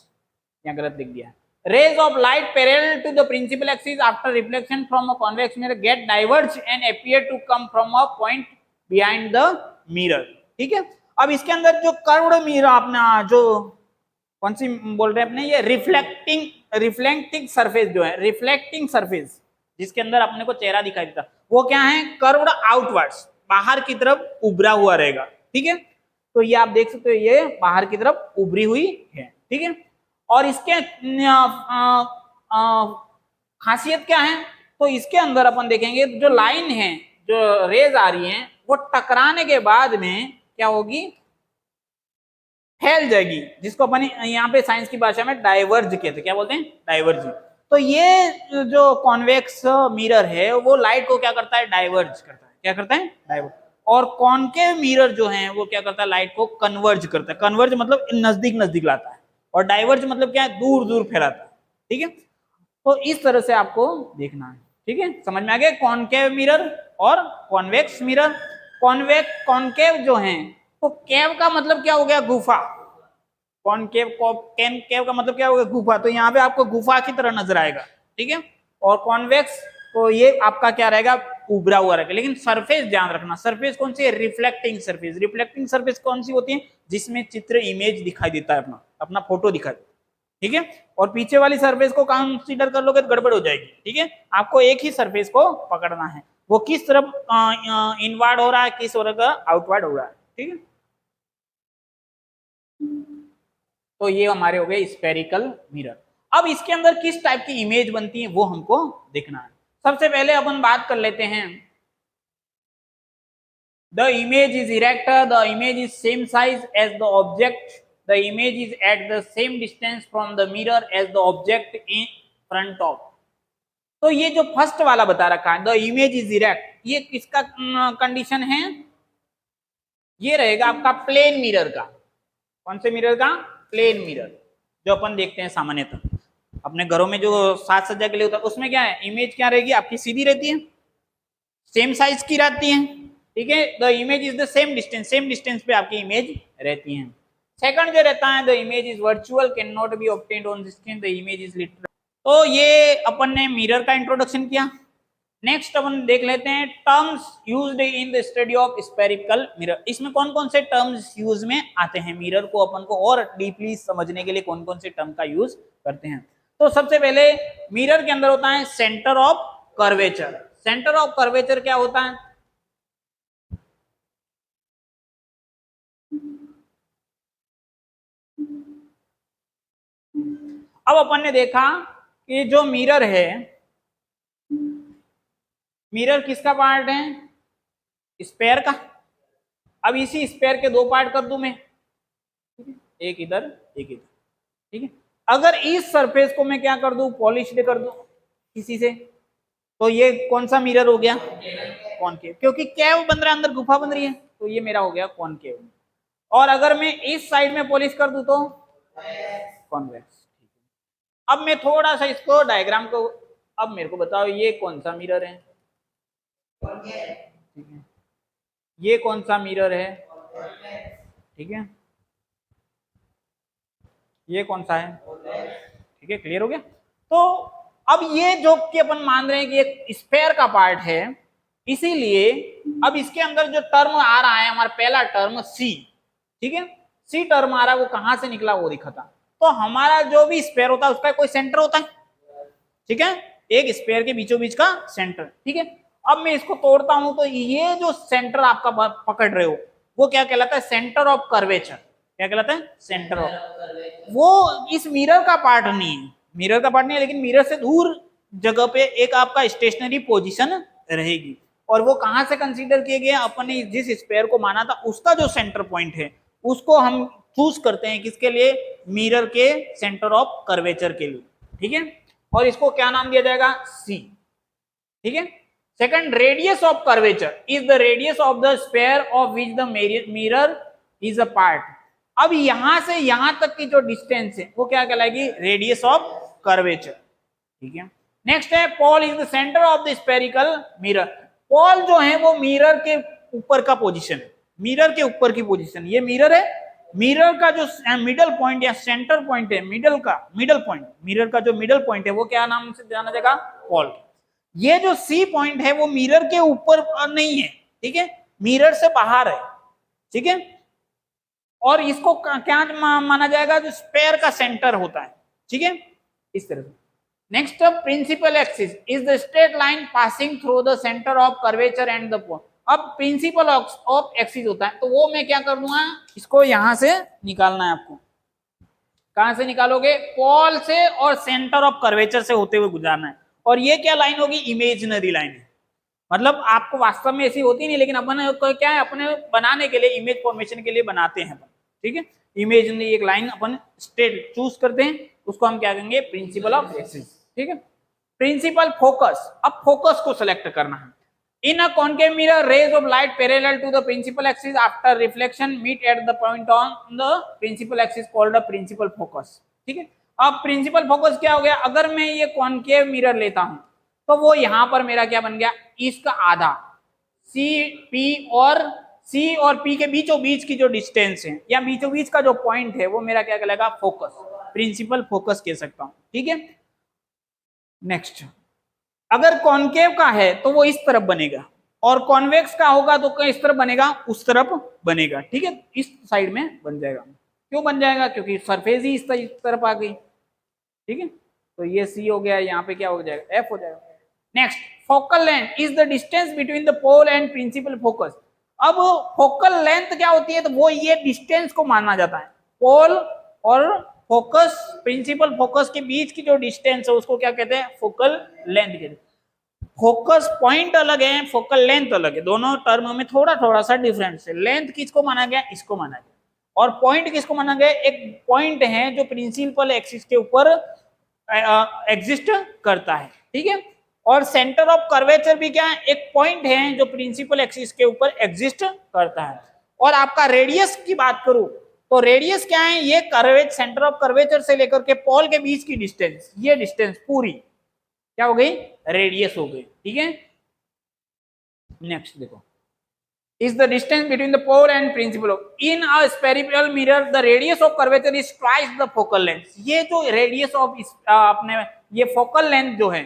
यहाँ गलत लिख दिया, rays of light parallel to the principal axis after reflection from a convex mirror get diverged and appear to come from a point behind the mirror. ठीक है, अब इसके अंदर जो कर्व्ड मिरर अपना जो कौन सी बोल रहे हैं अपने, ये रिफ्लेक्टिंग सरफेस जो है, रिफ्लेक्टिंग सरफेस जिसके अंदर अपने को चेहरा दिखाई देता, वो क्या है, कर्व्ड आउटवर्ड्स, बाहर की तरफ उभरा हुआ रहेगा। ठीक है, तो ये आप देख सकते हो, ये बाहर की तरफ उभरी हुई है। ठीक है, और इसके खासियत क्या है, तो इसके अंदर अपन देखेंगे जो लाइन है, जो रेज आ रही हैं, वो टकराने के बाद में क्या होगी, फैल जाएगी, जिसको अपन यहाँ पे साइंस की भाषा में डाइवर्ज कहते, क्या बोलते हैं, डाइवर्ज। तो ये जो कॉन्वेक्स मिरर है वो लाइट को क्या करता है, डाइवर्ज करता है। क्या करता है, डाइवर्ज। और कॉन्केव मिरर जो है वो क्या करता है, लाइट को कन्वर्ज करता है। कन्वर्ज मतलब नजदीक नजदीक लाता है, और डाइवर्ज मतलब क्या है, दूर दूर फैलाता है। ठीक है, तो इस तरह से आपको देखना है। ठीक है, समझ में आ गया, कॉन्केव मिरर और कॉन्वेक्स मिरर। कॉन्केव जो है, तो केव का मतलब क्या हो गया, गुफा। कॉन्केव केव का मतलब क्या हो गया, गुफा। तो यहाँ पे आपको गुफा की तरह नजर आएगा। ठीक है, और कॉन्वेक्स तो ये आपका क्या रहेगा, उभरा हुआ रहेगा। लेकिन सरफेस ध्यान रखना, सरफेस कौन सी है, रिफ्लेक्टिंग सरफेस। रिफ्लेक्टिंग सरफेस कौन सी होती है, जिसमें चित्र, इमेज दिखाई देता है, अपना फोटो दिखाई देता है। ठीक है, और पीछे वाली सरफेस को कंसीडर कर लोगे तो गड़बड़ हो जाएगी। ठीक है, आपको एक ही सरफेस को पकड़ना है, वो किस तरफ इनवर्ड हो रहा है, किस तरफ आउटवर्ड हो रहा है। ठीक है, तो ये हमारे हो गए स्फेरिकल मिरर। अब इसके अंदर किस टाइप की इमेज बनती है वो हमको देखना है। सबसे पहले अपन बात कर लेते हैं, the image is erect, the image is same size as the object, the image is at the same distance from the mirror as the object in front of. तो ये जो फर्स्ट वाला बता रखा है, द इमेज इज इरेक्ट, ये किसका condition है, ये रहेगा आपका प्लेन मिरर का। कौन से मिरर का, प्लेन मिरर, जो अपन देखते हैं सामान्यतः अपने घरों में जो साज सज्जा के लिए होता है, उसमें क्या है, इमेज क्या रहेगी आपकी, सीधी रहती है, सेम साइज की रहती है। ठीक है, the image is the same distance, same distance पे आपकी इमेज रहती है। सेकंड जो रहता है, the image is virtual, can not be obtained on the screen, the image is literal. तो ये अपन ने मिरर का इंट्रोडक्शन किया। नेक्स्ट अपन देख लेते हैं terms used in the study of spherical mirror. इसमें कौन कौन से टर्म्स यूज में आते हैं, मिरर को अपन को और डीपली समझने के लिए कौन कौन से टर्म का यूज करते हैं। तो सबसे पहले मिरर के अंदर होता है centre of curvature. Centre of curvature क्या होता है, अब अपन ने देखा कि जो मिरर है, मिरर किसका पार्ट है, स्पेयर का। अब इसी स्पेयर के दो पार्ट कर दूं मैं, एक इधर एक इधर। ठीक है, अगर इस सरफेस को मैं क्या कर दूं, पॉलिश कर दूं किसी से, तो ये कौन सा मिरर हो गया, कॉनकेव, क्योंकि कैव बन रहा है, अंदर गुफा बन रही है, तो ये मेरा हो गया कॉनकेव। और अगर मैं इस साइड में पॉलिश कर दूं तो कॉन्वेक्स। अब मैं थोड़ा सा इसको डायग्राम को, अब मेरे को बताओ ये कौन सा मिरर है, ठीक है, ये कौन सा मिरर है, ठीक है, ये कौन सा है, ठीक है, क्लियर हो गया। तो अब ये जो कि अपन मान रहे हैं कि एक स्फेयर का पार्ट है, इसीलिए अब इसके अंदर जो टर्म आ रहा है हमारा पहला टर्म सी, ठीक है, सी टर्म आ रहा है, वो कहां से निकला वो दिखा था। तो हमारा जो भी स्फेयर होता है उसका कोई सेंटर होता है, ठीक है, एक स्फेयर के बीचों बीच का सेंटर। ठीक है, अब मैं इसको तोड़ता हूं तो ये जो सेंटर आपका पकड़ रहे हो वो क्या कहलाता है, सेंटर ऑफ कर्वेचर। क्या कहलाता है, सेंटर ऑफ। वो इस मिरर का पार्ट नहीं है, मिरर का पार्ट नहीं है, लेकिन मिरर से दूर जगह पे एक आपका स्टेशनरी पोजीशन रहेगी। और वो कहां से कंसीडर किए गए, अपन ने जिस स्फेयर को माना था उसका जो सेंटर पॉइंट है उसको हम चूज करते हैं किसके लिए, मिरर के सेंटर ऑफ कर्वेचर के लिए। ठीक है, और इसको क्या नाम दिया जाएगा, सी। ठीक है, second, radius of curvature is the radius of the sphere of which the mirror is a part. अब यहां से यहां तक की जो डिस्टेंस है वो क्या कहलाएगी, रेडियस ऑफ कर्वेचर। ठीक है, नेक्स्ट है Paul is the centre of the spherical mirror. Paul जो है वो मिरर के ऊपर का पोजीशन है, मिरर के ऊपर की पोजीशन, ये मिरर है मिरर का जो मिडल पॉइंट या सेंटर पॉइंट है, मिडल पॉइंट, मिरर का जो मिडल पॉइंट है वो क्या नाम से जाना जाएगा? पोल। ये जो सी पॉइंट है वो मिरर के ऊपर नहीं है, ठीक है, मिरर से बाहर है, ठीक है, और इसको क्या माना जाएगा? जो स्पेयर का सेंटर होता है, ठीक है, इस तरह से। Next, principal axis is the straight line passing through the centre of curvature and the pole. अब प्रिंसिपल ऑफ एक्सिस होता है, तो वो मैं क्या कर दूंगा, इसको यहां से निकालना है आपको। कहां से निकालोगे? पोल से और सेंटर ऑफ कर्वेचर से होते हुए गुजारना है। और ये क्या लाइन होगी? इमेजिनरी लाइन है, मतलब आपको वास्तव में ऐसी होती नहीं, लेकिन अपन क्या है, अपने बनाने के लिए, इमेज फॉर्मेशन के लिए बनाते हैं, ठीक है। इमेजिनरी एक लाइन अपन स्ट्रेट चूज करते हैं, उसको हम क्या कहेंगे? प्रिंसिपल ऑफ एक्सिस, ठीक है। प्रिंसिपल फोकस, अब फोकस को सिलेक्ट करना है। In a concave mirror, rays of light parallel to the principal axis after reflection meet at the point on the principal axis called a principal focus, ठीक है। अब principal focus क्या हो गया? अगर मैं ये कॉन्केव मिरर लेता हूं तो वो यहां पर मेरा क्या बन गया? इसका आधा, सी और पी के बीचों बीच की जो डिस्टेंस है या बीचों बीच का जो पॉइंट है वो मेरा क्या कहलाएगा? फोकस, प्रिंसिपल फोकस कह सकता हूं, ठीक है। नेक्स्ट, अगर कॉन्केव का है तो वो इस तरफ बनेगा, और कॉन्वेक्स का होगा तो इस तरफ बनेगा, उस तरफ बनेगा, ठीक है, इस साइड में बन जाएगा। क्यों बन जाएगा? क्योंकि सरफेस ही इस तरफ आ गई, ठीक है। तो ये सी हो गया, यहाँ पे क्या हो जाएगा? एफ हो जाएगा। Next, focal length is the distance between the pole and principal focus. अब फोकल लेंथ क्या होती है? तो वो ये डिस्टेंस को माना जाता है, पोल और फोकस, प्रिंसिपल फोकस के बीच की जो डिस्टेंस है उसको क्या कहते हैं? फोकल लेंथ कहते हैं। फोकस पॉइंट अलग है, फोकल लेंथ अलग है, दोनों टर्म में थोड़ा थोड़ा सा डिफरेंस है। लेंथ किसको माना गया? इसको माना गया। और पॉइंट किसको माना गया? एक पॉइंट है जो प्रिंसिपल एक्सिस के ऊपर एग्जिस्ट करता है, ठीक है। और सेंटर ऑफ कर्वेचर भी क्या है? एक पॉइंट है जो प्रिंसिपल एक्सिस के ऊपर एग्जिस्ट करता है। और आपका रेडियस की बात करूं तो रेडियस क्या है? ये कर्वेचर, सेंटर ऑफ कर्वेचर से लेकर के पोल के बीच की डिस्टेंस, ये डिस्टेंस पूरी क्या हो गई? रेडियस हो गई, ठीक है। नेक्स्ट देखो, is the distance between the pole and principal in a spherical mirror the radius of curvature is twice the focal length। ये जो radius of अपने ये focal length जो है,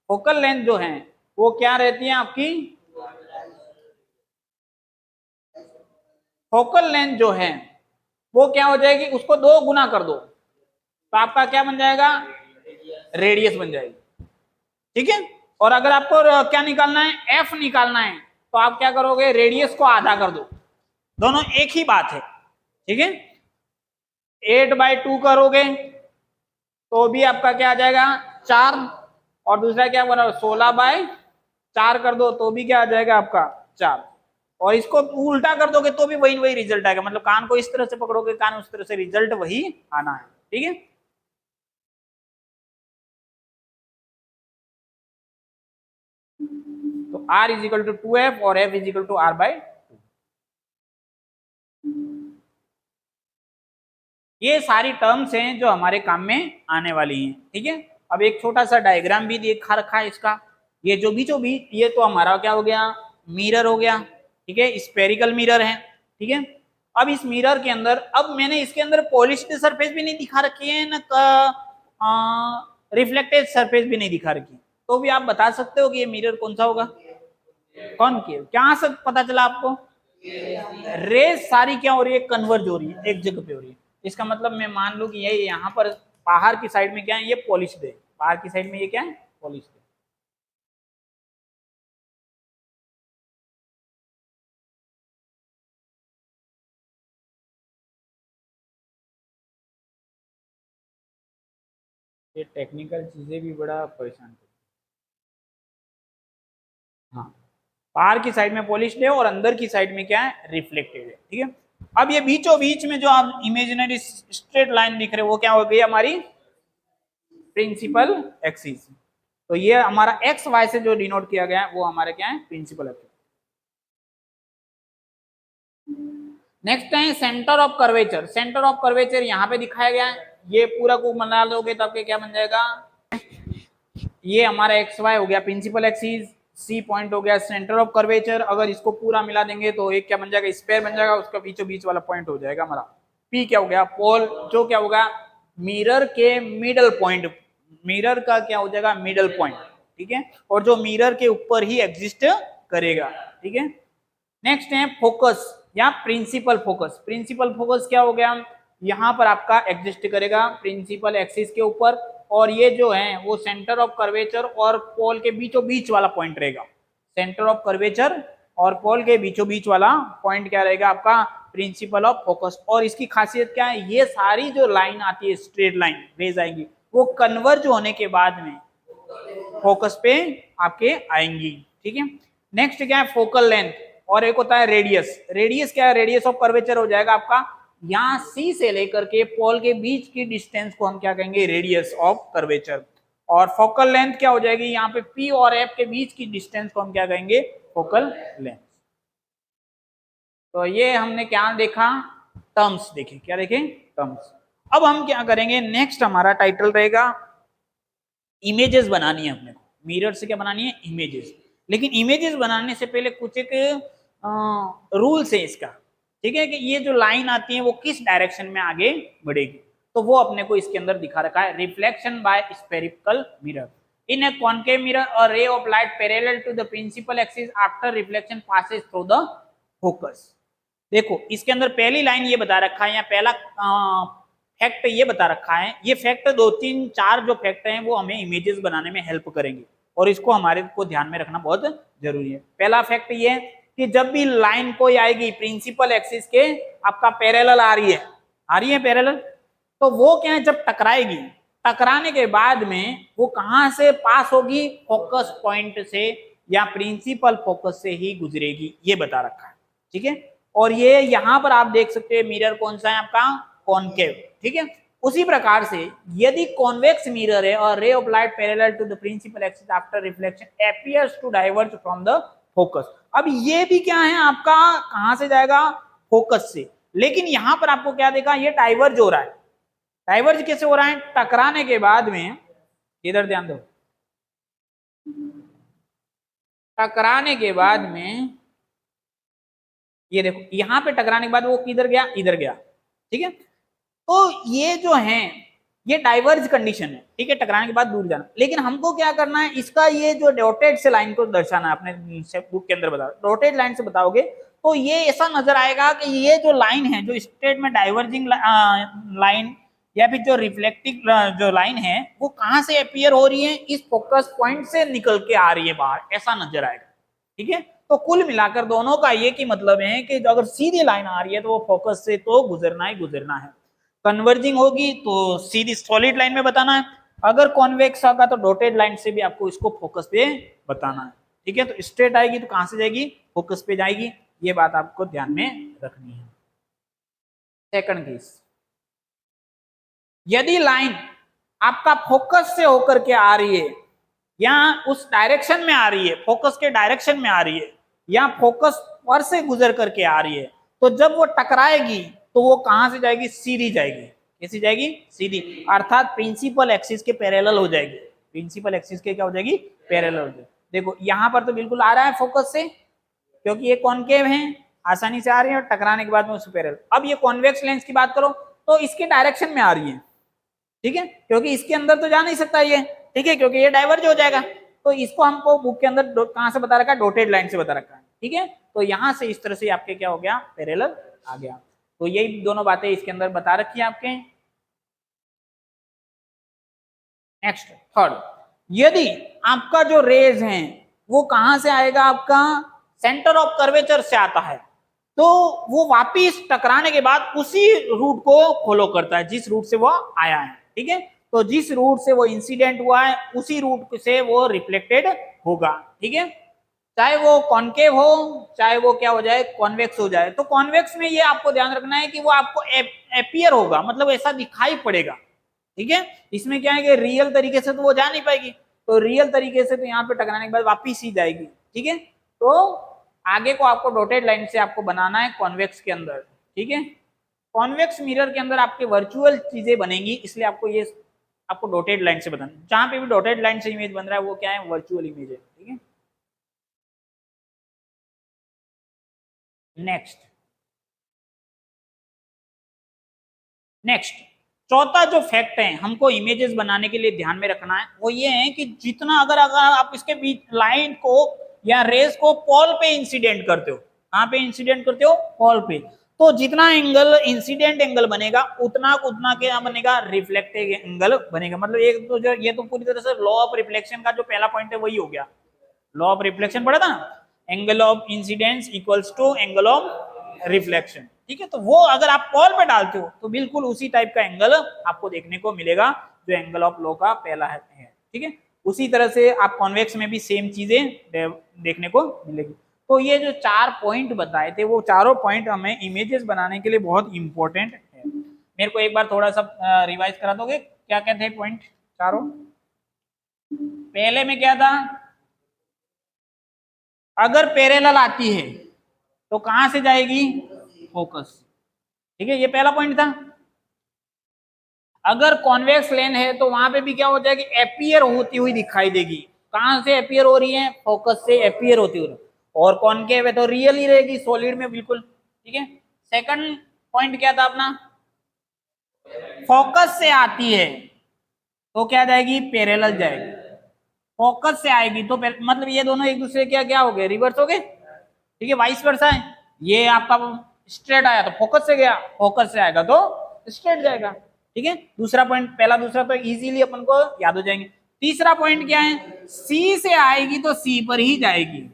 focal length जो है वो क्या रहती है आपकी? focal length जो है वो क्या हो जाएगी? उसको 2 गुना कर दो तो आपका क्या बन जाएगा? रेडियस बन जाएगी, ठीक है। और अगर आपको क्या निकालना है? एफ निकालना है, तो आप क्या करोगे? रेडियस को आधा कर दो, दोनों एक ही बात है, ठीक है। 8/2 करोगे तो भी आपका क्या आ जाएगा? 4, और दूसरा क्या बना? 16/4 कर दो तो भी क्या आ जाएगा आपका? 4। और इसको उल्टा कर दोगे तो भी वही रिजल्ट आएगा, मतलब कान को इस तरह से पकड़ोगे, कान उस तरह से, रिजल्ट वही आना है, ठीक है। तो R is equal to 2F और F is equal to R/2। ये सारी टर्म्स हैं जो हमारे काम में आने वाली हैं, ठीक है। अब एक छोटा सा डायग्राम भी दिखा रखा है इसका। ये जो बीचों बीच, ये तो हमारा क्या हो गया? मिरर हो गया, ठीक है, स्फेरिकल मिरर है, ठीक है। अब इस मिरर के अंदर, अब मैंने इसके अंदर पॉलिश्ड सरफेस भी नहीं दिखा रखी है ना, रिफ्लेक्टेड सरफेस भी नहीं दिखा रखी, तो भी आप बता सकते हो कि ये मिरर कौन सा होगा? कॉनकेव। क्या से पता चला आपको? रेज सारी क्या हो रही है? कन्वर्ज हो रही है, एक जगह पे हो रही है। इसका मतलब मैं मान लूं कि ये यहाँ पर बाहर की साइड में क्या है? ये पॉलिश्ड है, बाहर की साइड में ये क्या है? पॉलिश्ड है। ये टेक्निकल चीजें भी बड़ा परेशान करती हैं। हाँ, बाहर की साइड में पॉलिश्ड है और अंदर की साइड में क्या है? रिफ्लेक्टेड है, ठीक है। अब ये बीचों बीच में जो आप इमेजिनरी स्ट्रेट लाइन दिख रहे हो वो क्या हो गई? हमारी प्रिंसिपल एक्सिस। तो ये हमारा एक्स वाई से जो डिनोट किया गया है वो हमारे क्या है? Principal axis. नेक्स्ट है centre of curvature. Centre of curvature यहाँ पे दिखाया गया है, ये पूरा को बना लोगे तो आपके क्या बन जाएगा? ये हमारा एक्स वाई हो गया प्रिंसिपल एक्सिस, सी पॉइंट हो गया सेंटर ऑफ कर्वेचर। अगर इसको पूरा मिला देंगे तो एक क्या बन जाएगा? स्पेयर बन जाएगा, उसका बीचों बीच वाला पॉइंट हो जाएगा हमारा पी क्या हो गया, पोल जो क्या होगा, मिरर के मिडल पॉइंट, मिरर का क्या हो जाएगा, मिडल पॉइंट, ठीक है, और जो मिरर के ऊपर ही एग्जिस्ट करेगा, ठीक है। नेक्स्ट है फोकस या प्रिंसिपल फोकस। प्रिंसिपल फोकस क्या हो गया, यहाँ पर आपका एग्जिस्ट करेगा प्रिंसिपल एक्सिस के ऊपर, और ये जो है वो सेंटर ऑफ कर्वेचर और पोल के बीचों बीच वाला पॉइंट रहेगा। सेंटर ऑफ कर्वेचर और पोल के बीचों बीच वाला पॉइंट क्या रहेगा आपका, प्रिंसिपल ऑफ फोकस। और इसकी खासियत क्या है, ये सारी जो लाइन आती है स्ट्रेट लाइन रेज आएंगी, वो कन्वर्ज होने के बाद में फोकस पे आपके आएंगी, ठीक है। नेक्स्ट क्या है, फोकल लेंथ, और एक होता है रेडियस। रेडियस क्या है, रेडियस ऑफ कर्वेचर हो जाएगा आपका, यहाँ सी से लेकर के पोल के बीच की डिस्टेंस को हम क्या कहेंगे, रेडियस ऑफ कर्वेचर। और फोकल लेंथ क्या हो जाएगी, यहाँ पे पी और एफ के बीच की डिस्टेंस को हम क्या कहेंगे, फोकल लेंथ। तो ये हमने क्या देखा, टर्म्स देखे, क्या देखे, टर्म्स। अब हम क्या करेंगे, नेक्स्ट हमारा टाइटल रहेगा इमेजेस बनानी है अपने को। मिरर से क्या बनानी है, इमेजेस। लेकिन इमेजेस बनाने से पहले कुछ एक रूल्स है इसका, ठीक है, कि ये जो लाइन आती है वो किस डायरेक्शन में आगे बढ़ेगी, तो वो अपने को इसके अंदर दिखा रखा है। Reflection by spherical mirror in a concave mirror, a ray of light parallel to the principal axis after reflection passes through the focus. देखो इसके अंदर पहली लाइन ये बता रखा है, या पहला फैक्ट ये बता रखा है। ये फैक्ट 2 3 4 जो फैक्ट हैं वो हमें इमेजेस बनाने में हेल्प करेंगे, और इसको हमारे को ध्यान में रखना बहुत जरूरी है। पहला फैक्ट ये कि जब भी लाइन कोई आएगी प्रिंसिपल एक्सिस के आपका पैरेलल आ रही है पैरेलल, तो वो क्या है, जब टकराएगी, टकराने के बाद में वो कहां से पास होगी, फोकस पॉइंट से या प्रिंसिपल फोकस से ही गुजरेगी, ये बता रखा है, ठीक है। और ये यहां पर आप देख सकते हैं मिरर कौन सा है आपका, कॉनकेव, ठीक है। उसी प्रकार से यदि कॉन्वेक्स मिरर है और ray of light parallel to the principal axis after reflection appears to diverge from the focus. अब ये भी क्या है आपका, कहां से जाएगा, फोकस से। लेकिन यहां पर आपको क्या देखा, ये डाइवर्ज हो रहा है। डाइवर्ज कैसे हो रहा है, टकराने के बाद में, इधर ध्यान दो, टकराने के बाद में ये देखो, यहां पे टकराने के बाद वो किधर गया, इधर गया, ठीक है। तो ये जो है ये डाइवर्ज कंडीशन है, ठीक है, टकराने के बाद दूर जाना। लेकिन हमको क्या करना है, इसका ये जो डॉटेड से लाइन को दर्शाना है, अपने बुक के अंदर बताओ, डॉटेड लाइन से बताओगे तो ये ऐसा नजर आएगा कि ये जो लाइन है, जो स्ट्रेट में डाइवर्जिंग लाइन या फिर जो रिफ्लेक्टिव जो लाइन है, वो कहां से अपीयर हो रही है, इस फोकस पॉइंट से निकल के आ रही है बाहर, ऐसा नजर आएगा, ठीक है। तो कुल मिलाकर दोनों का ये की मतलब है कि अगर सीधी लाइन आ रही है तो वो फोकस से तो गुजरना ही गुजरना है। कन्वर्जिंग होगी तो सीधी सॉलिड लाइन में बताना है, अगर कॉन्वेक्स होगा तो डॉटेड लाइन से भी आपको इसको फोकस पे बताना है, ठीक है। तो स्ट्रेट आएगी तो कहां से जाएगी, फोकस पे जाएगी, ये बात आपको ध्यान में रखनी है। सेकंड केस, यदि लाइन आपका फोकस से होकर के आ रही है, या उस डायरेक्शन में आ रही है, फोकस के डायरेक्शन में आ रही है, या फोकस पर से गुजर करके आ रही है, तो जब वो टकराएगी तो वो कहां से जाएगी, सीधी जाएगी। कैसी जाएगी, सीधी, अर्थात प्रिंसिपल एक्सिस के पैरेलल हो जाएगी। प्रिंसिपल एक्सिस के क्या हो जाएगी, पैरेलल हो जाएगी। देखो यहां पर तो बिल्कुल आ रहा है फोकस से, क्योंकि ये कॉनकेव है, आसानी से आ रही है, और टकराने के बाद में उससे पैरेलल। अब ये कॉन्वेक्स लेंस की बात करो तो इसके डायरेक्शन में आ रही है, ठीक है, क्योंकि इसके अंदर तो जा नहीं सकता ये, ठीक है, क्योंकि ये डाइवर्ज हो जाएगा। तो इसको हमको बुक के अंदर कहां से बता रखा है, डॉटेड लाइन से बता रखा है, ठीक है। तो यहां से इस तरह से आपके क्या हो गया, पैरेलल आ गया। तो यही दोनों बातें इसके अंदर बता रखी है आपके। नेक्स्ट थर्ड, यदि आपका जो रेज है वो कहां से आएगा, आपका सेंटर ऑफ कर्वेचर से आता है, तो वो वापिस टकराने के बाद उसी रूट को फॉलो करता है जिस रूट से वो आया है, ठीक है। तो जिस रूट से वो इंसिडेंट हुआ है उसी रूट से वो रिफ्लेक्टेड होगा, ठीक है, चाहे वो कॉनकेव हो चाहे वो क्या हो जाए, कॉन्वेक्स हो जाए। तो कॉन्वेक्स में ये आपको ध्यान रखना है कि वो आपको एपियर होगा, मतलब ऐसा दिखाई पड़ेगा, ठीक है। इसमें क्या है कि रियल तरीके से तो वो जा नहीं पाएगी, तो रियल तरीके से तो यहाँ पे टकराने के बाद वापिस ही जाएगी, ठीक है। तो आगे को आपको डॉटेड लाइन से आपको बनाना है कॉन्वेक्स के अंदर, ठीक है। कॉन्वेक्स मिरर के अंदर आपके वर्चुअल चीजें बनेंगी, इसलिए आपको ये आपको डॉटेड लाइन से बताना, जहां पे भी डॉटेड लाइन से इमेज बन रहा है वो क्या है, वर्चुअल इमेज है, ठीक है। नेक्स्ट, नेक्स्ट, चौथा जो फैक्ट है हमको इमेजेस बनाने के लिए ध्यान में रखना है वो ये है कि जितना अगर अगर आप इसके बीच लाइन को या रेस को पॉल पे इंसिडेंट करते हो, कहां पे इंसिडेंट करते हो, पॉल पे, तो जितना एंगल इंसिडेंट एंगल बनेगा उतना उतना क्या बनेगा, रिफ्लेक्टिव एंगल बनेगा। मतलब एक तो जो ये तो पूरी तरह से लॉ ऑफ रिफ्लेक्शन का जो पहला पॉइंट है वही हो गया, लॉ ऑफ रिफ्लेक्शन पढ़ा था, angle of incidence equals to angle of reflection. ठीक है, तो वो अगर आप पॉल पे डालते हो तो बिल्कुल उसी टाइप का एंगल आपको देखने को मिलेगा जो एंगल ऑफ लॉ का पहला है। ठीक है, उसी तरह से आप कॉन्वेक्स में भी सेम चीजें देखने को मिलेगी। तो ये जो 4 पॉइंट बताए थे वो चारों पॉइंट हमें इमेजेस बनाने के लिए बहुत इंपॉर्टेंट है। मेरे को एक बार थोड़ा सा रिवाइज करा दोगे क्या क्या थे पॉइंट चारों? पहले में क्या था, अगर पैरेलल आती है तो कहां से जाएगी, फोकस। ठीक है, ये पहला पॉइंट था। अगर कॉन्वेक्स लेन है तो वहां पे भी क्या हो जाएगी, एपियर होती हुई दिखाई देगी। कहां से एपियर हो रही है, फोकस से एपियर होती हुई। और कॉन्केव है तो रियल ही रहेगी, सॉलिड में बिल्कुल। ठीक है, सेकंड पॉइंट क्या था अपना, फोकस से आती है तो क्या जाएगी, पैरेलल जाएगी। फोकस से आएगी तो मतलब ये दोनों एक दूसरे क्या क्या हो गए, रिवर्स हो गए। ठीक है, वाइस वर्सा है, ये आपका स्ट्रेट आया तो फोकस से गया, फोकस से आएगा तो स्ट्रेट जाएगा। ठीक है, दूसरा पॉइंट, पहला दूसरा तो इजीली अपन को याद हो जाएंगे। तीसरा पॉइंट क्या है, सी से आएगी तो सी पर ही जाएगी।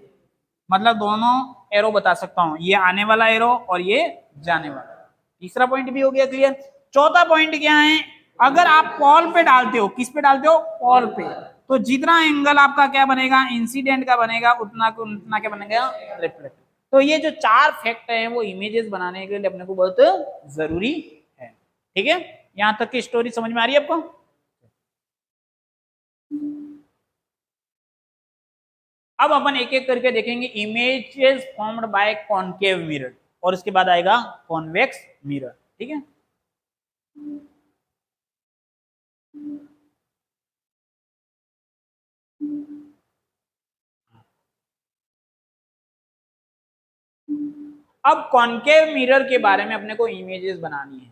मतलब दोनों एरो बता सकता हूं, ये आने वाला एरो और ये जाने वाला। तीसरा पॉइंट भी हो गया क्लियर। चौथा पॉइंट क्या है, अगर आप पॉल पे डालते हो, किस पे डालते हो, पॉल पे, तो जितना एंगल आपका क्या बनेगा, इंसिडेंट का बनेगा, उतना उतना क्या बनेगा, रिफ्लेक्ट। तो ये जो 4 फैक्ट हैं वो इमेजेस बनाने के लिए अपने को बहुत जरूरी है। ठीक है, यहां तक की स्टोरी समझ में आ रही है आपको? अब अपन एक एक करके देखेंगे images formed by concave mirror, और उसके बाद आएगा कॉन्वेक्स मिरर। ठीक है, अब कॉनकेव मिरर के बारे में अपने को इमेजेस बनानी है।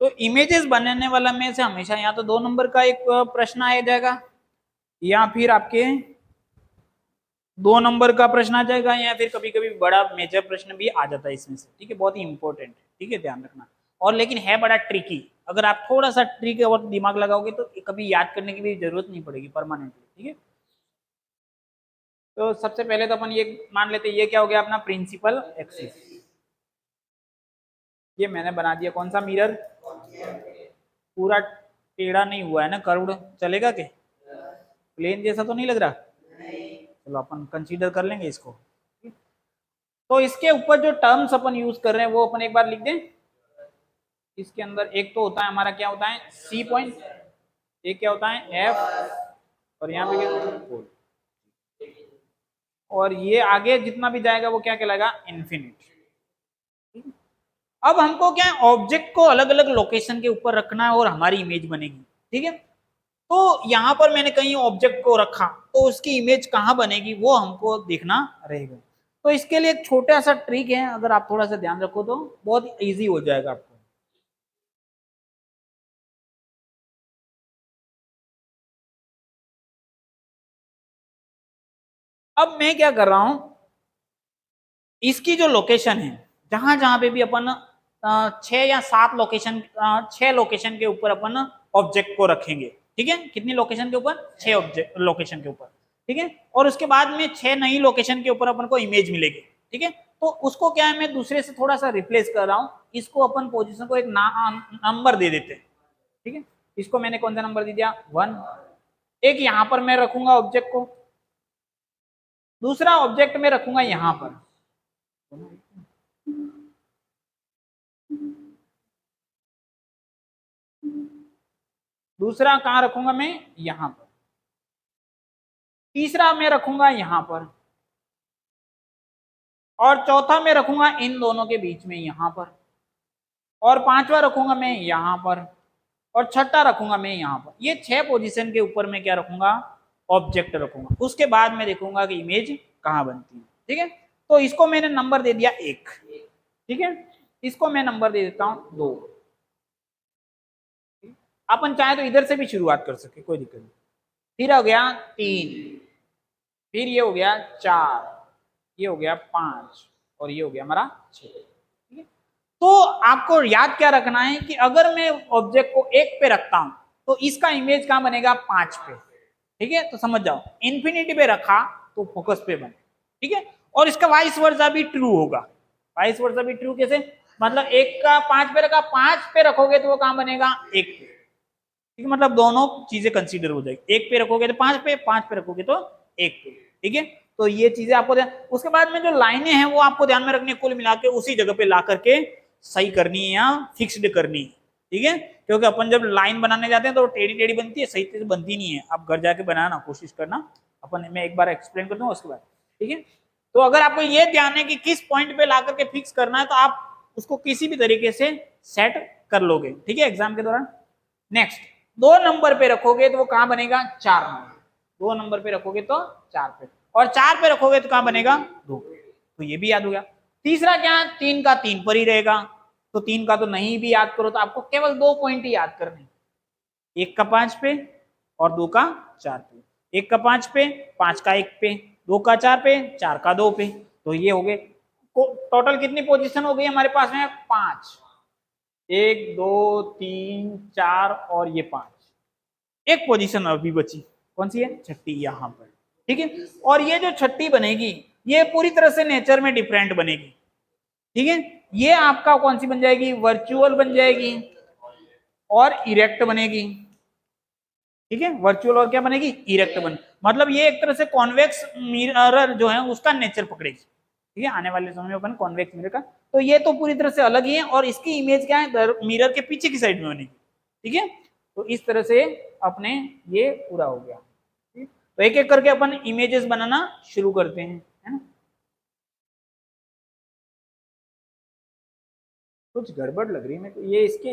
तो इमेजेस बनाने वाला में से हमेशा या तो 2 नंबर का एक प्रश्न आ जाएगा, या फिर आपके 2 नंबर का प्रश्न आ जाएगा, या फिर कभी कभी बड़ा मेजर प्रश्न भी आ जाता है इसमें से। ठीक है, बहुत ही इंपॉर्टेंट है। ठीक है, ध्यान रखना। और लेकिन है बड़ा ट्रिकी, अगर आप थोड़ा सा ट्रिक और दिमाग लगाओगे तो कभी याद करने की भी जरूरत नहीं पड़ेगी परमानेंटली। ठीक है, तो सबसे पहले तो अपन ये मान लेते हैं, ये क्या हो गया अपना प्रिंसिपल एक्सिस। ये मैंने बना दिया कौन सा मिरर, पूरा टेढ़ा नहीं हुआ है ना, कर्व्ड चलेगा के, प्लेन जैसा तो नहीं लग रहा? चलो अपन कंसीडर कर लेंगे इसको। तो इसके ऊपर जो टर्म्स अपन यूज कर रहे हैं वो अपन एक बार लिख दें। इसके अंदर एक तो होता है हमारा क्या होता है, सी पॉइंट, एक क्या होता है, एफ, और यहाँ पे क्या होता है, और ये आगे जितना भी जाएगा वो क्या कहलाएगा, इन्फिनिट। अब हमको क्या है, ऑब्जेक्ट को अलग अलग लोकेशन के ऊपर रखना है और हमारी इमेज बनेगी। ठीक है, तो यहां पर मैंने कहीं ऑब्जेक्ट को रखा तो उसकी इमेज कहां बनेगी वो हमको देखना रहेगा। तो इसके लिए एक छोटा सा ट्रिक है, अगर आप थोड़ा सा ध्यान रखो तो बहुत इजी हो जाएगा आपको। अब मैं क्या कर रहा हूं, इसकी जो लोकेशन है, जहां जहां पे भी अपन 6 या 7 लोकेशन, 6 लोकेशन के ऊपर अपन ऑब्जेक्ट को रखेंगे। ठीक है, कितनी लोकेशन के ऊपर, 6 ऑब्जेक्ट लोकेशन के ऊपर। ठीक है, और उसके बाद में 6 नई लोकेशन के ऊपर अपन को इमेज मिलेगी। ठीक है, तो उसको क्या है, मैं दूसरे से थोड़ा सा रिप्लेस कर रहा हूं, इसको अपन पोजीशन को एक नंबर दे देते हैं। ठीक है, इसको मैंने कौन सा नंबर दे दिया, 1। एक यहां पर मैं रखूंगा ऑब्जेक्ट को, दूसरा ऑब्जेक्ट में रखूंगा यहां पर, दूसरा कहां रखूंगा मैं, यहां पर, तीसरा मैं रखूंगा यहां पर, और चौथा मैं रखूंगा इन दोनों के बीच में यहां पर, और पांचवा रखूंगा मैं यहां पर, और छठा रखूंगा मैं यहां पर। ये 6 पोजीशन के ऊपर मैं क्या रखूंगा, ऑब्जेक्ट रखूंगा। उसके बाद मैं देखूंगा कि इमेज कहां बनती है। ठीक है, तो इसको मैंने नंबर दे दिया 1। ठीक है, इसको मैं नंबर दे देता हूं 2। अपन चाहे तो इधर से भी शुरुआत कर सके, कोई दिक्कत नहीं। फिर हो गया 3, फिर ये हो गया 4, ये हो गया 5, और ये हो गया हमारा 6। ठीक है, तो आपको याद क्या रखना है कि अगर मैं ऑब्जेक्ट को 1 पे रखता हूं तो इसका इमेज कहां बनेगा, 5 पे। ठीक है, तो समझ जाओ, इन्फिनिटी पे रखा तो फोकस पे बने। ठीक है, और इसका वाइस वर्सा भी ट्रू होगा। वाइस वर्सा भी ट्रू कैसे, मतलब 1 का 5 पे रखा, 5 पे रखोगे तो वो कहां बनेगा, 1 पे। ठीक है, मतलब दोनों चीजें कंसीडर हो जाएगी। 1 पे रखोगे तो 5 पे, 5 पे रखोगे तो 1 पे। ठीक है, तो ये चीजें आपको ध्यान, उसके बाद में जो लाइनें हैं वो आपको ध्यान में रखनी, कुल मिला के उसी जगह पे ला करके सही करनी है या फिक्स्ड करनी है। ठीक है, क्योंकि अपन जब लाइन बनाने जाते हैं तो टेढ़ी टेढ़ी बनती है, सही से बनती नहीं है। आप घर जाके बनाना कोशिश करना, अपन मैं एक बार एक्सप्लेन कर दूंगा उसके बाद। ठीक है, तो अगर आपको ये ध्यान है कि किस पॉइंट पे ला करके फिक्स करना है तो आप उसको किसी भी तरीके से सेट कर लोगे। ठीक है, एग्जाम के दौरान। नेक्स्ट, 2 नंबर पे रखोगे तो वो कहां बनेगा, 4 नंबर। 2 नंबर पे रखोगे तो 4 पे, और 4 पे रखोगे तो कहां बनेगा, 2 पे। तो ये भी याद हो गया। तीसरा क्या, 3 का 3 पर ही रहेगा, तो 3 का तो नहीं भी याद करो तो आपको केवल 2 पॉइंट ही याद करने, 1 का 5 पे और 2 का 4 पे। 1 का 5 पे, 5 का 1 पे, 2 का 4 पे, 4 का 2 पे। तो ये हो गए, टोटल कितनी पोजीशन हो गई हमारे पास में, 5। 1 2 3 4 और ये 5, एक पोजीशन अभी बची, कौन सी है, छठी, यहां पर। ठीक है, और ये जो छठी बनेगी ये पूरी तरह से नेचर में डिफरेंट बनेगी। ठीक है, ये आपका कौन सी बन जाएगी, वर्चुअल बन जाएगी और इरेक्ट बनेगी। ठीक है, वर्चुअल और क्या बनेगी, इरेक्ट बन, मतलब ये एक तरह से कॉन्वेक्स मिरर जो है उसका नेचर पकड़ेगी। ठीक है, आने वाले समय में अपन कॉन्वेक्स मिरर का, तो ये तो पूरी तरह से अलग ही है, और इसकी इमेज क्या है, मिरर के पीछे की साइड में बनेगी। ठीक है, तो इस तरह से अपने ये पूरा हो गया। तो एक एक करके अपन इमेजेस बनाना शुरू करते हैं, है ना। कुछ गड़बड़ लग रही है मेरे को, ये इसके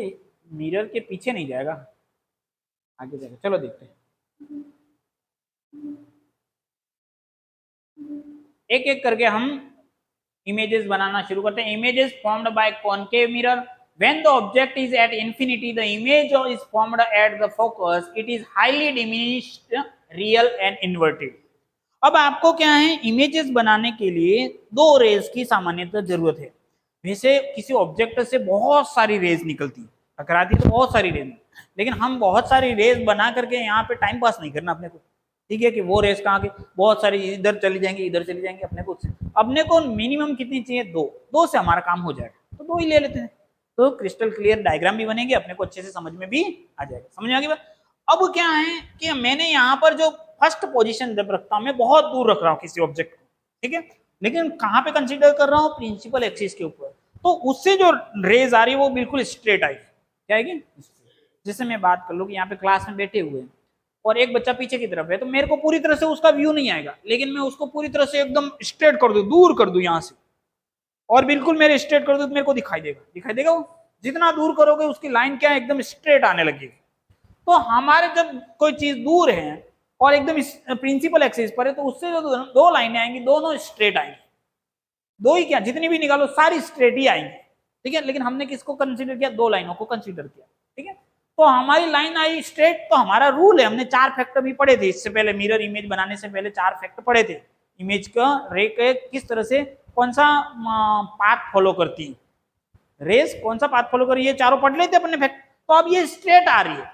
मिरर के पीछे नहीं जाएगा, आगे जाएगा। चलो देखते हैं, एक एक करके हम इमेजेस बनाना शुरू करते हैं। Images formed by concave mirror, when the object is at infinity the image is formed at the focus, it is highly diminished, real and inverted। अब आपको क्या है, इमेजेस बनाने के लिए 2 रेज की सामान्यतः जरूरत है। वैसे किसी ऑब्जेक्ट से बहुत सारी रेज निकलती, टकराती तो बहुत सारी रेज, लेकिन हम बहुत सारी रेज बना करके यहाँ पे टाइम पास नहीं करना अपने को। ठीक है, कि वो रेस कहाँ के, बहुत सारी इधर चली जाएंगी इधर चली जाएंगी, अपने को मिनिमम कितनी चाहिए, 2 से हमारा काम हो जाएगा, तो 2 ही ले लेते हैं। तो क्रिस्टल क्लियर डायग्राम भी बनेगी, अपने को अच्छे से समझ में भी आ जाएगा। समझ में आ गई बात। अब क्या है कि मैंने यहाँ पर जो फर्स्ट पोजीशन जब रखता हूँ, मैं बहुत दूर रख रहा हूँ किसी ऑब्जेक्ट को। ठीक है, लेकिन कहाँ पे कंसीडर कर रहा हूँ, प्रिंसिपल एक्सिस के ऊपर, तो उससे जो रेज आ रही है वो बिल्कुल स्ट्रेट आएगी। क्या आएगी, जैसे मैं बात कर लूँ कि यहाँ पे क्लास में बैठे हुए हैं और एक बच्चा पीछे की तरफ है, तो मेरे को पूरी तरह से उसका व्यू नहीं आएगा, लेकिन मैं उसको पूरी तरह से एकदम स्ट्रेट कर दूं, दूर कर दूं यहाँ से, और बिल्कुल मेरे स्ट्रेट कर दूं तो मेरे को दिखाई देगा वो। जितना दूर करोगे उसकी लाइन क्या है, एकदम स्ट्रेट आने लगेगी। तो हमारे जब कोई चीज दूर है और एकदम प्रिंसिपल एक्सिस पर है, तो उससे जो 2 लाइनें आएंगी दोनों स्ट्रेट आएंगी। 2 ही क्या, जितनी भी निकालो सारी स्ट्रेट ही आएंगी। ठीक है, लेकिन हमने किसको कंसीडर किया, 2 लाइनों को कंसीडर किया। ठीक है, तो हमारी लाइन आई स्ट्रेट, तो हमारा रूल है, हमने 4 फैक्टर भी पढ़े थे इससे पहले, मिरर इमेज बनाने से पहले 4 फैक्टर पढ़े थे। इमेज का रे के किस तरह से कौन सा पाथ फॉलो करती है, रेस कौन सा पाथ फॉलो कर रही है, चारों पढ़ लेते अपने फैक्टर। तो अब ये स्ट्रेट आ रही है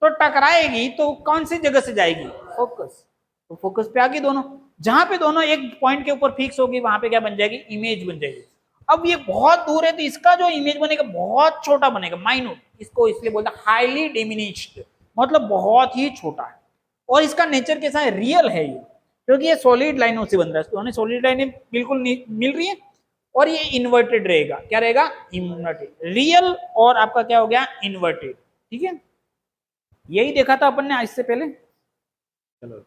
तो टकराएगी तो कौन सी जगह से जाएगी, फोकस। तो फोकस पे आ गई दोनों, जहां पे दोनों एक पॉइंट के ऊपर फिक्स होगी वहां पे क्या बन जाएगी, इमेज बन जाएगी। अब ये बहुत दूर है तो इसका जो इमेज बनेगा बहुत छोटा बनेगा, माइन्यूट, इसको इसलिए बोलते हैं हाईली डिमिनिश्ड, मतलब बहुत ही छोटा है। और इसका नेचर कैसा है, रियल है ये, क्योंकि ये सॉलिड लाइनों से बन रहा है, तो हमें सॉलिड लाइनें बिल्कुल मिल रही है, और ये इन्वर्टेड रहेगा, क्या रहेगा, इन्वर्टेड, रियल और आपका क्या हो गया, इन्वर्टेड। ठीक है, यही देखा था अपन ने इससे पहले। चलो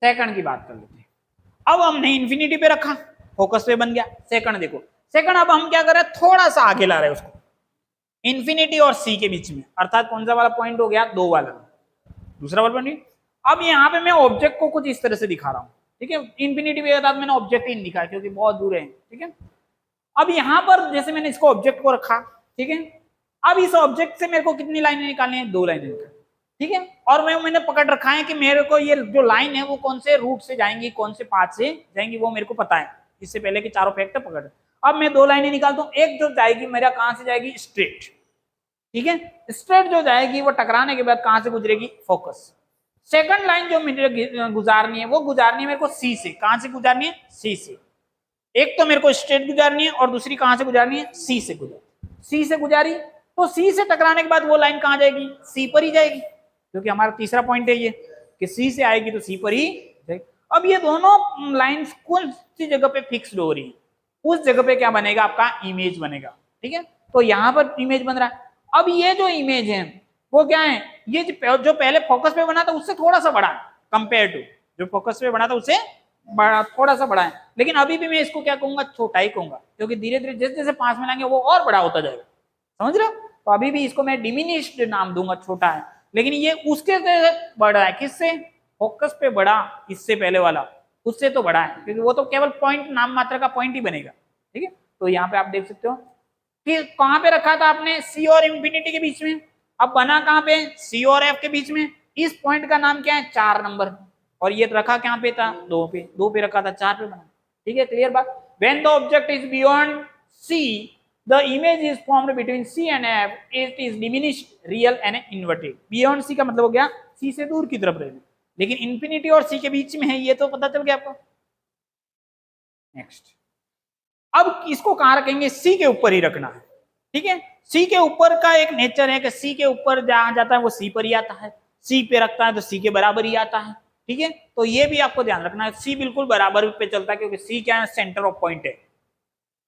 सेकंड की बात कर लेते हैं। अब हमने इन्फिनिटी पे रखा, फोकस पे बन गया। सेकंड देखो, सेकंड अब हम क्या कर रहे हैं, थोड़ा सा आगे ला रहे हैं उसको इन्फिनिटी और सी के बीच में, अर्थात कौन सा वाला पॉइंट हो गया, 2 वाला, दूसरा वाला पॉइंट। अब यहाँ पे मैं ऑब्जेक्ट को कुछ इस तरह से दिखा रहा हूँ, ठीक है। इन्फिनिटी पे अर्थात मैंने ऑब्जेक्ट ही नहीं दिखाया क्योंकि बहुत दूर है, ठीक है। अब यहाँ पर जैसे मैंने इसको ऑब्जेक्ट को रखा, ठीक है। अब इस ऑब्जेक्ट से मेरे को कितनी लाइनें निकालनी है, 2 लाइनें निकालनी, ठीक है। और मैंने पकड़ रखा है कि मेरे को ये जो लाइन है वो कौन से रूट से जाएंगी, कौन से पाथ से जाएंगी, वो मेरे को पता है, इससे पहले कि चारों फैक्टर पकड़। अब मैं 2 लाइनें निकालता हूँ, एक जो जाएगी मेरा कहां से जाएगी, स्ट्रेट, ठीक है। स्ट्रेट जो जाएगी वो टकराने के बाद कहां से गुजरेगी, फोकस। सेकंड लाइन जो मुझे गुजारनी है वो गुजारनी है मेरे को सी से, कहां से गुजारनी है, सी से। एक तो मेरे को स्ट्रेट गुजारनी है और दूसरी कहां से गुजारनी है, सी से गुजारनी। सी से गुजारी तो सी से टकराने के बाद वो लाइन कहां जाएगी, सी पर ही जाएगी, क्योंकि हमारा तीसरा पॉइंट है ये कि सी से आएगी तो सी पर ही जाएगी। अब ये दोनों लाइंस कौन सी जगह पे फिक्स्ड हो रही है, उस जगह पे क्या बनेगा, आपका इमेज बनेगा, ठीक है। तो यहां पर इमेज बन रहा है। अब ये जो इमेज है वो क्या है, ये जो पहले फोकस पे बना था उससे थोड़ा सा बड़ा है कंपेयर टू, जो फोकस पे बना था उससे बड़ा, थोड़ा सा बड़ा है। लेकिन अभी भी मैं इसको क्या कहूंगा, छोटा ही कहूंगा, क्योंकि धीरे धीरे जैसे जैसे पास में लाएंगे वो और बड़ा होता जाएगा, समझ रहे हो। तो अभी भी इसको मैं डिमिनिश्ड नाम दूंगा, छोटा है, लेकिन ये उसके से बड़ा है, किससे, फोकस पे बड़ा, इससे पहले वाला उससे तो बड़ा है, क्योंकि वो तो केवल पॉइंट, नाम मात्र का पॉइंट ही बनेगा, ठीक है। तो यहाँ पे आप देख सकते हो कि कहां पे रखा था आपने, सी और इंफिनिटी के बीच में, अब बना कहां पे, सी और एफ के बीच में। इस पॉइंट का नाम क्या है, 4 नंबर, और ये रखा कहां पे था, 2 पे, 2 पे रखा था, 4 पे बना, ठीक है। क्लियर बात। When the object is beyond C the image is formed between C and F, it is diminished, real and inverted. Beyond C का मतलब हो गया सी से दूर की तरफ रहेगा, लेकिन इंफिनिटी और सी के बीच में है, ये तो पता चल गया आपको। नेक्स्ट, अब इसको कहां रखेंगे, सी के ऊपर ही रखना है, ठीक है। सी के ऊपर का एक नेचर है कि सी के ऊपर जहां जाता है वो सी पर ही आता है, सी पे रखता है तो सी के बराबर ही आता है, ठीक है। तो ये भी आपको ध्यान रखना है, सी बिल्कुल बराबर पे चलता है, क्योंकि सी क्या है, सेंटर ऑफ पॉइंट है,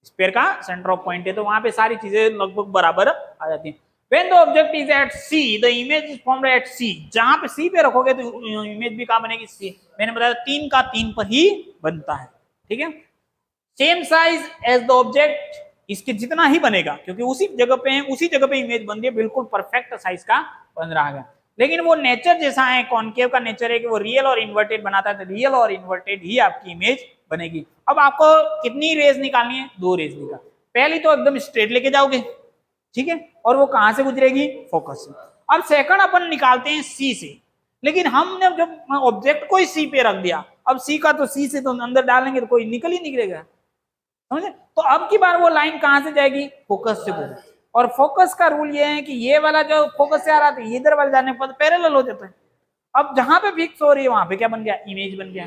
स्फीयर का सेंटर ऑफ पॉइंट है, तो वहां पे सारी चीजें लगभग बराबर आ जाती हैं। When the object is at C, the image is formed at C. जहां पे C पे रखोगे तो इमेज भी कहां बनेगी, C। मैंने बताया 3 का 3 पर ही बनता है, ठीक है। Same size as the object, इसके जितना ही बनेगा, क्योंकि उसी जगह पे है, उसी जगह पे इमेज बन रही है, बिल्कुल परफेक्ट साइज का बन रहा है। लेकिन वो नेचर जैसा है, कॉनकेव का नेचर है कि वो रियल और इन्वर्टेड बनाता है, तो रियल और इन्वर्टेड ही आपकी इमेज बनेगी। अब आपको कितनी रेज निकालनी है, 2 रेज निकाल। पहली तो एकदम स्ट्रेट लेके जाओगे, ठीक है, और वो कहां से गुजरेगी, फोकस से। अब सेकंड अपन निकालते हैं सी से, लेकिन हमने जब ऑब्जेक्ट को ही सी पे रख दिया, अब सी का तो सी से तो अंदर डालेंगे तो कोई निकल ही निकलेगा, समझे। तो अब की बार वो लाइन कहां से जाएगी, फोकस से गुजरेगी। और फोकस का रूल ये है कि ये वाला जो फोकस से आ रहा था, इधर वाले जाने पर पैरेलल हो जाता है। अब जहां पे फिक्स हो रही है वहां पे क्या बन गया, इमेज बन गया,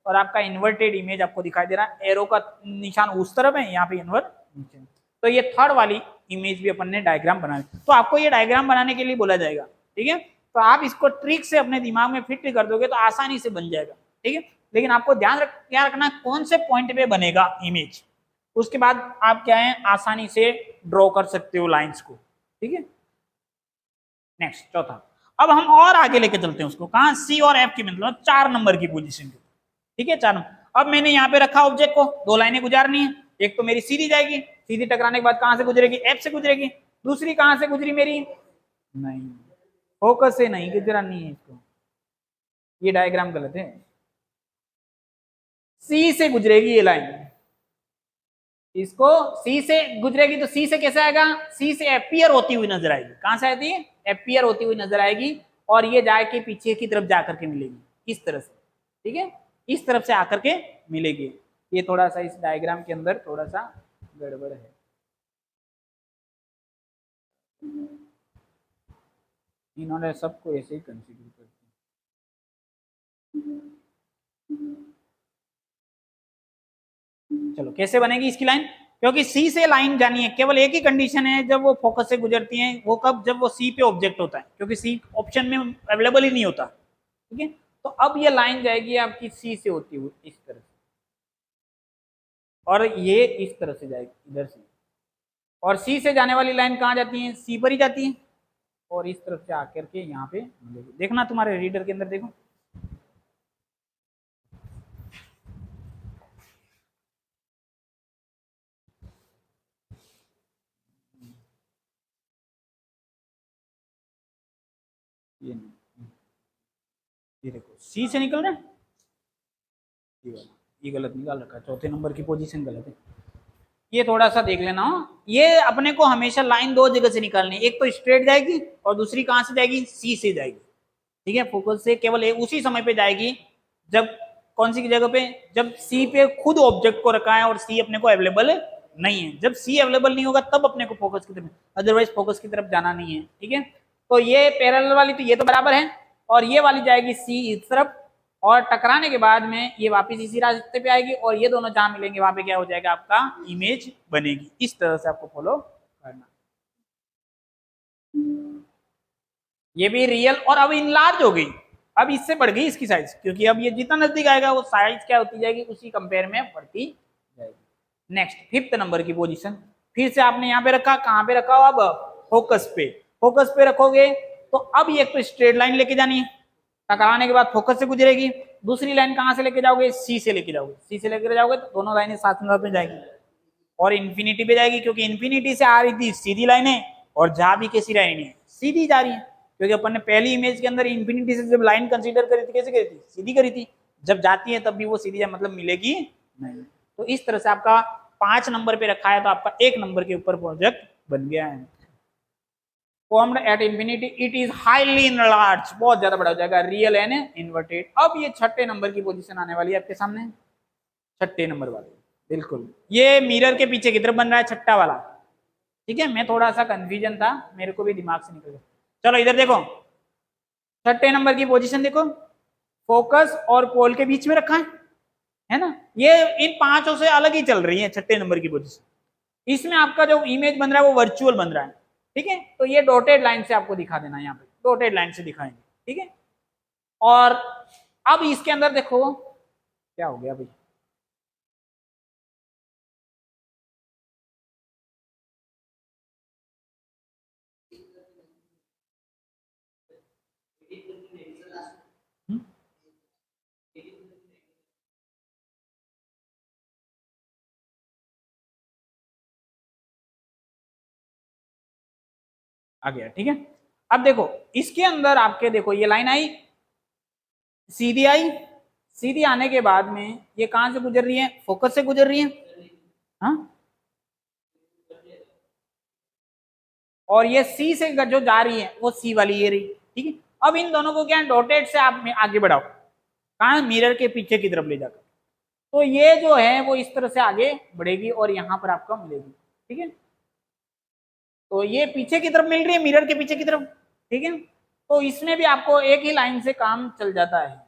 और आपका इन्वर्टेड इमेज आपको दिखाई दे रहा है, एरो का निशान उस तरफ है, यहाँ पे इन्वर्ट नीचे। तो ये थर्ड वाली इमेज भी अपन ने डायग्राम बनाया, तो आपको ये डायग्राम बनाने के लिए बोला जाएगा, ठीक है। तो आप इसको ट्रिक से अपने दिमाग में फिट कर दोगे तो आसानी से बन जाएगा, ठीक है। लेकिन आपको क्या रखना, कौन से पॉइंट पे बनेगा इमेज, उसके बाद आप क्या है, आसानी से ड्रॉ कर सकते हो लाइंस को, ठीक है। नेक्स्ट, चौथा, अब हम और आगे लेके चलते हैं उसको, कहां, सी और एफ की मतलब 4 नंबर की पोजीशन पे, ठीक है, 4 नंबर। अब मैंने यहाँ पे रखा ऑब्जेक्ट को, 2 लाइनें गुजारनी है, एक तो मेरी सीधी जाएगी, सीधी टकराने के बाद कहां से गुजरेगी, एफ से गुजरेगी। दूसरी कहां से गुजरी मेरी, नहीं, फोकस से नहीं गुजरानी है इसको, ये डायग्राम गलत है, सी से गुजरेगी ये लाइन, इसको सी से गुजरेगी तो सी से कैसे आएगा, सी से एपियर होती हुई नजर आएगी, कहां से आती है, एपियर होती हुई नजर आएगी, और ये जाके पीछे की तरफ जाकर के मिलेगी इस तरह से, ठीक है, इस तरफ से आकर के मिलेगी। ये थोड़ा सा इस डायग्राम के अंदर थोड़ा सा गड़बड़ है, इन्होंने सबको ऐसे ही कंसीडर कर दिया। चलो कैसे बनेगी इसकी लाइन, क्योंकि सी से लाइन जानी है, केवल एक ही कंडीशन है जब वो फोकस से गुजरती है, वो कब, जब वो सी पे ऑब्जेक्ट होता है, क्योंकि सी ऑप्शन में अवेलेबल ही नहीं होता, ठीक है। तो अब ये लाइन जाएगी आपकी सी से होती हुई इस तरह से, और ये इस तरह से जाएगी इधर से, और सी से जाने वाली लाइन कहाँ जाती है, सी पर ही जाती है, और इस तरफ से आकर के यहाँ पे मिलेगी। देखना तुम्हारे रीडर के अंदर देखो, ये नहीं, ये देखो सी से निकल रहा है, ये वाला, ये गलत निकाल रखा है, चौथे नंबर की पोजीशन गलत है। ये थोड़ा सा देख लेना हो, ये अपने को हमेशा लाइन दो जगह से निकालनी है, एक तो स्ट्रेट जाएगी और दूसरी कहां से जाएगी, सी से जाएगी। ठीक है, फोकस से केवल उसी समय पे जाएगी जब, कौन सी जगह पे, जब सी पे खुद ऑब्जेक्ट को रखा है और सी अपने को अवेलेबल नहीं है। जब सी अवेलेबल नहीं होगा तब अपने को फोकस की तरफ, अदरवाइज फोकस की तरफ जाना नहीं है। ठीक है, तो ये पैरेलल वाली तो ये तो बराबर है, और ये वाली जाएगी सी इस तरफ, और टकराने के बाद में ये वापस इसी रास्ते पे आएगी, और ये दोनों जहां मिलेंगे वहां पे क्या हो जाएगा, आपका इमेज बनेगी। इस तरह से आपको फॉलो करना। ये भी रियल, और अब इनलार्ज हो गई, अब इससे बढ़ गई इसकी साइज, क्योंकि अब ये जितना नजदीक आएगा वो साइज क्या होती जाएगी, उसी कंपेयर में बढ़ती जाएगी। नेक्स्ट फिफ्थ नंबर की पोजीशन, फिर से आपने यहाँ पे रखा, कहाँ पे रखा हो, अब फोकस पे, फोकस पे रखोगे तो अब ये तो स्ट्रेट लाइन लेके जानी है, टकराने के बाद फोकस से गुजरेगी। दूसरी लाइन कहां से लेके जाओगे, सी से लेके जाओगे, सी से लेके जाओगे तो दोनों लाइनें साथ में जाएगी और इन्फिनिटी पे जाएगी, क्योंकि इन्फिनिटी से आ रही थी सीधी लाइनें और जा भी कैसी रही है, सीधी जा रही है, क्योंकि अपन ने पहली इमेज के अंदर इन्फिनिटी से जब लाइन कंसीडर करी थी, कैसे करी थी, सीधी करी थी। जब जाती है तब भी वो सीधी मतलब मिलेगी नहीं। तो इस तरह से आपका 5 नंबर पे रखा है, तो आपका 1 नंबर के ऊपर प्रोजेक्ट बन गया है। Formed at infinity it is highly enlarge, बहुत ज्यादा बड़ा हो जाएगा, रियल एंड इन्वर्टेड। अब ये 6ठे नंबर की पोजीशन आने वाली है आपके सामने, 6ठे नंबर वाली, बिल्कुल ये मिरर के पीछे की तरफ बन रहा है 6ठा वाला। ठीक है, मैं थोड़ा सा कंफ्यूजन था, मेरे को भी दिमाग से निकल गया। चलो इधर देखो, 6ठे नंबर की पोजीशन देखो, फोकस और पोल के बीच में रखा है ना, ये इन 5 से अलग ही चल रही है 6ठे नंबर की पोजीशन। इसमें आपका जो इमेज बन रहा है वो वर्चुअल बन रहा है। ठीक है, तो ये डॉटेड लाइन से आपको दिखा देना, यहाँ पे डॉटेड लाइन से दिखाएंगे। ठीक है, और अब इसके अंदर देखो क्या हो गया भाई, आ गया। ठीक है, अब देखो इसके अंदर आपके देखो ये लाइन आई, सीधी आई, सीधी आने के बाद में ये कहां से गुजर रही है, फोकस से गुजर रही है। हाँ, और ये सी से जो जा रही है वो सी वाली ये रही। ठीक है, अब इन दोनों को क्या डॉटेड से आप आगे बढ़ाओ, कहा मिरर के पीछे की तरफ ले जाकर, तो ये जो है वो इस तरह से आगे बढ़ेगी और यहां पर आपका मिलेगी। ठीक है, तो ये पीछे की तरफ मिल रही है, मिरर के पीछे की तरफ। ठीक है, तो इसमें भी आपको एक ही लाइन से काम चल जाता है।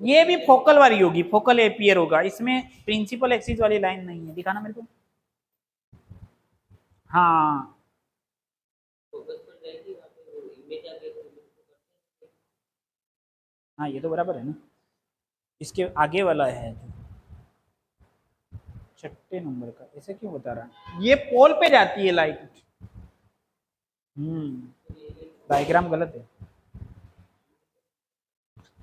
ये भी फोकल वाली होगी, फोकल एपियर होगा, इसमें प्रिंसिपल एक्सिस वाली लाइन नहीं है। दिखाना मेरे को, हाँ हाँ ये तो बराबर है ना, इसके आगे वाला है जो 6ठे नंबर का, ऐसे क्यों बता रहा है, ये पोल पे जाती है लाइट। डायग्राम गलत है,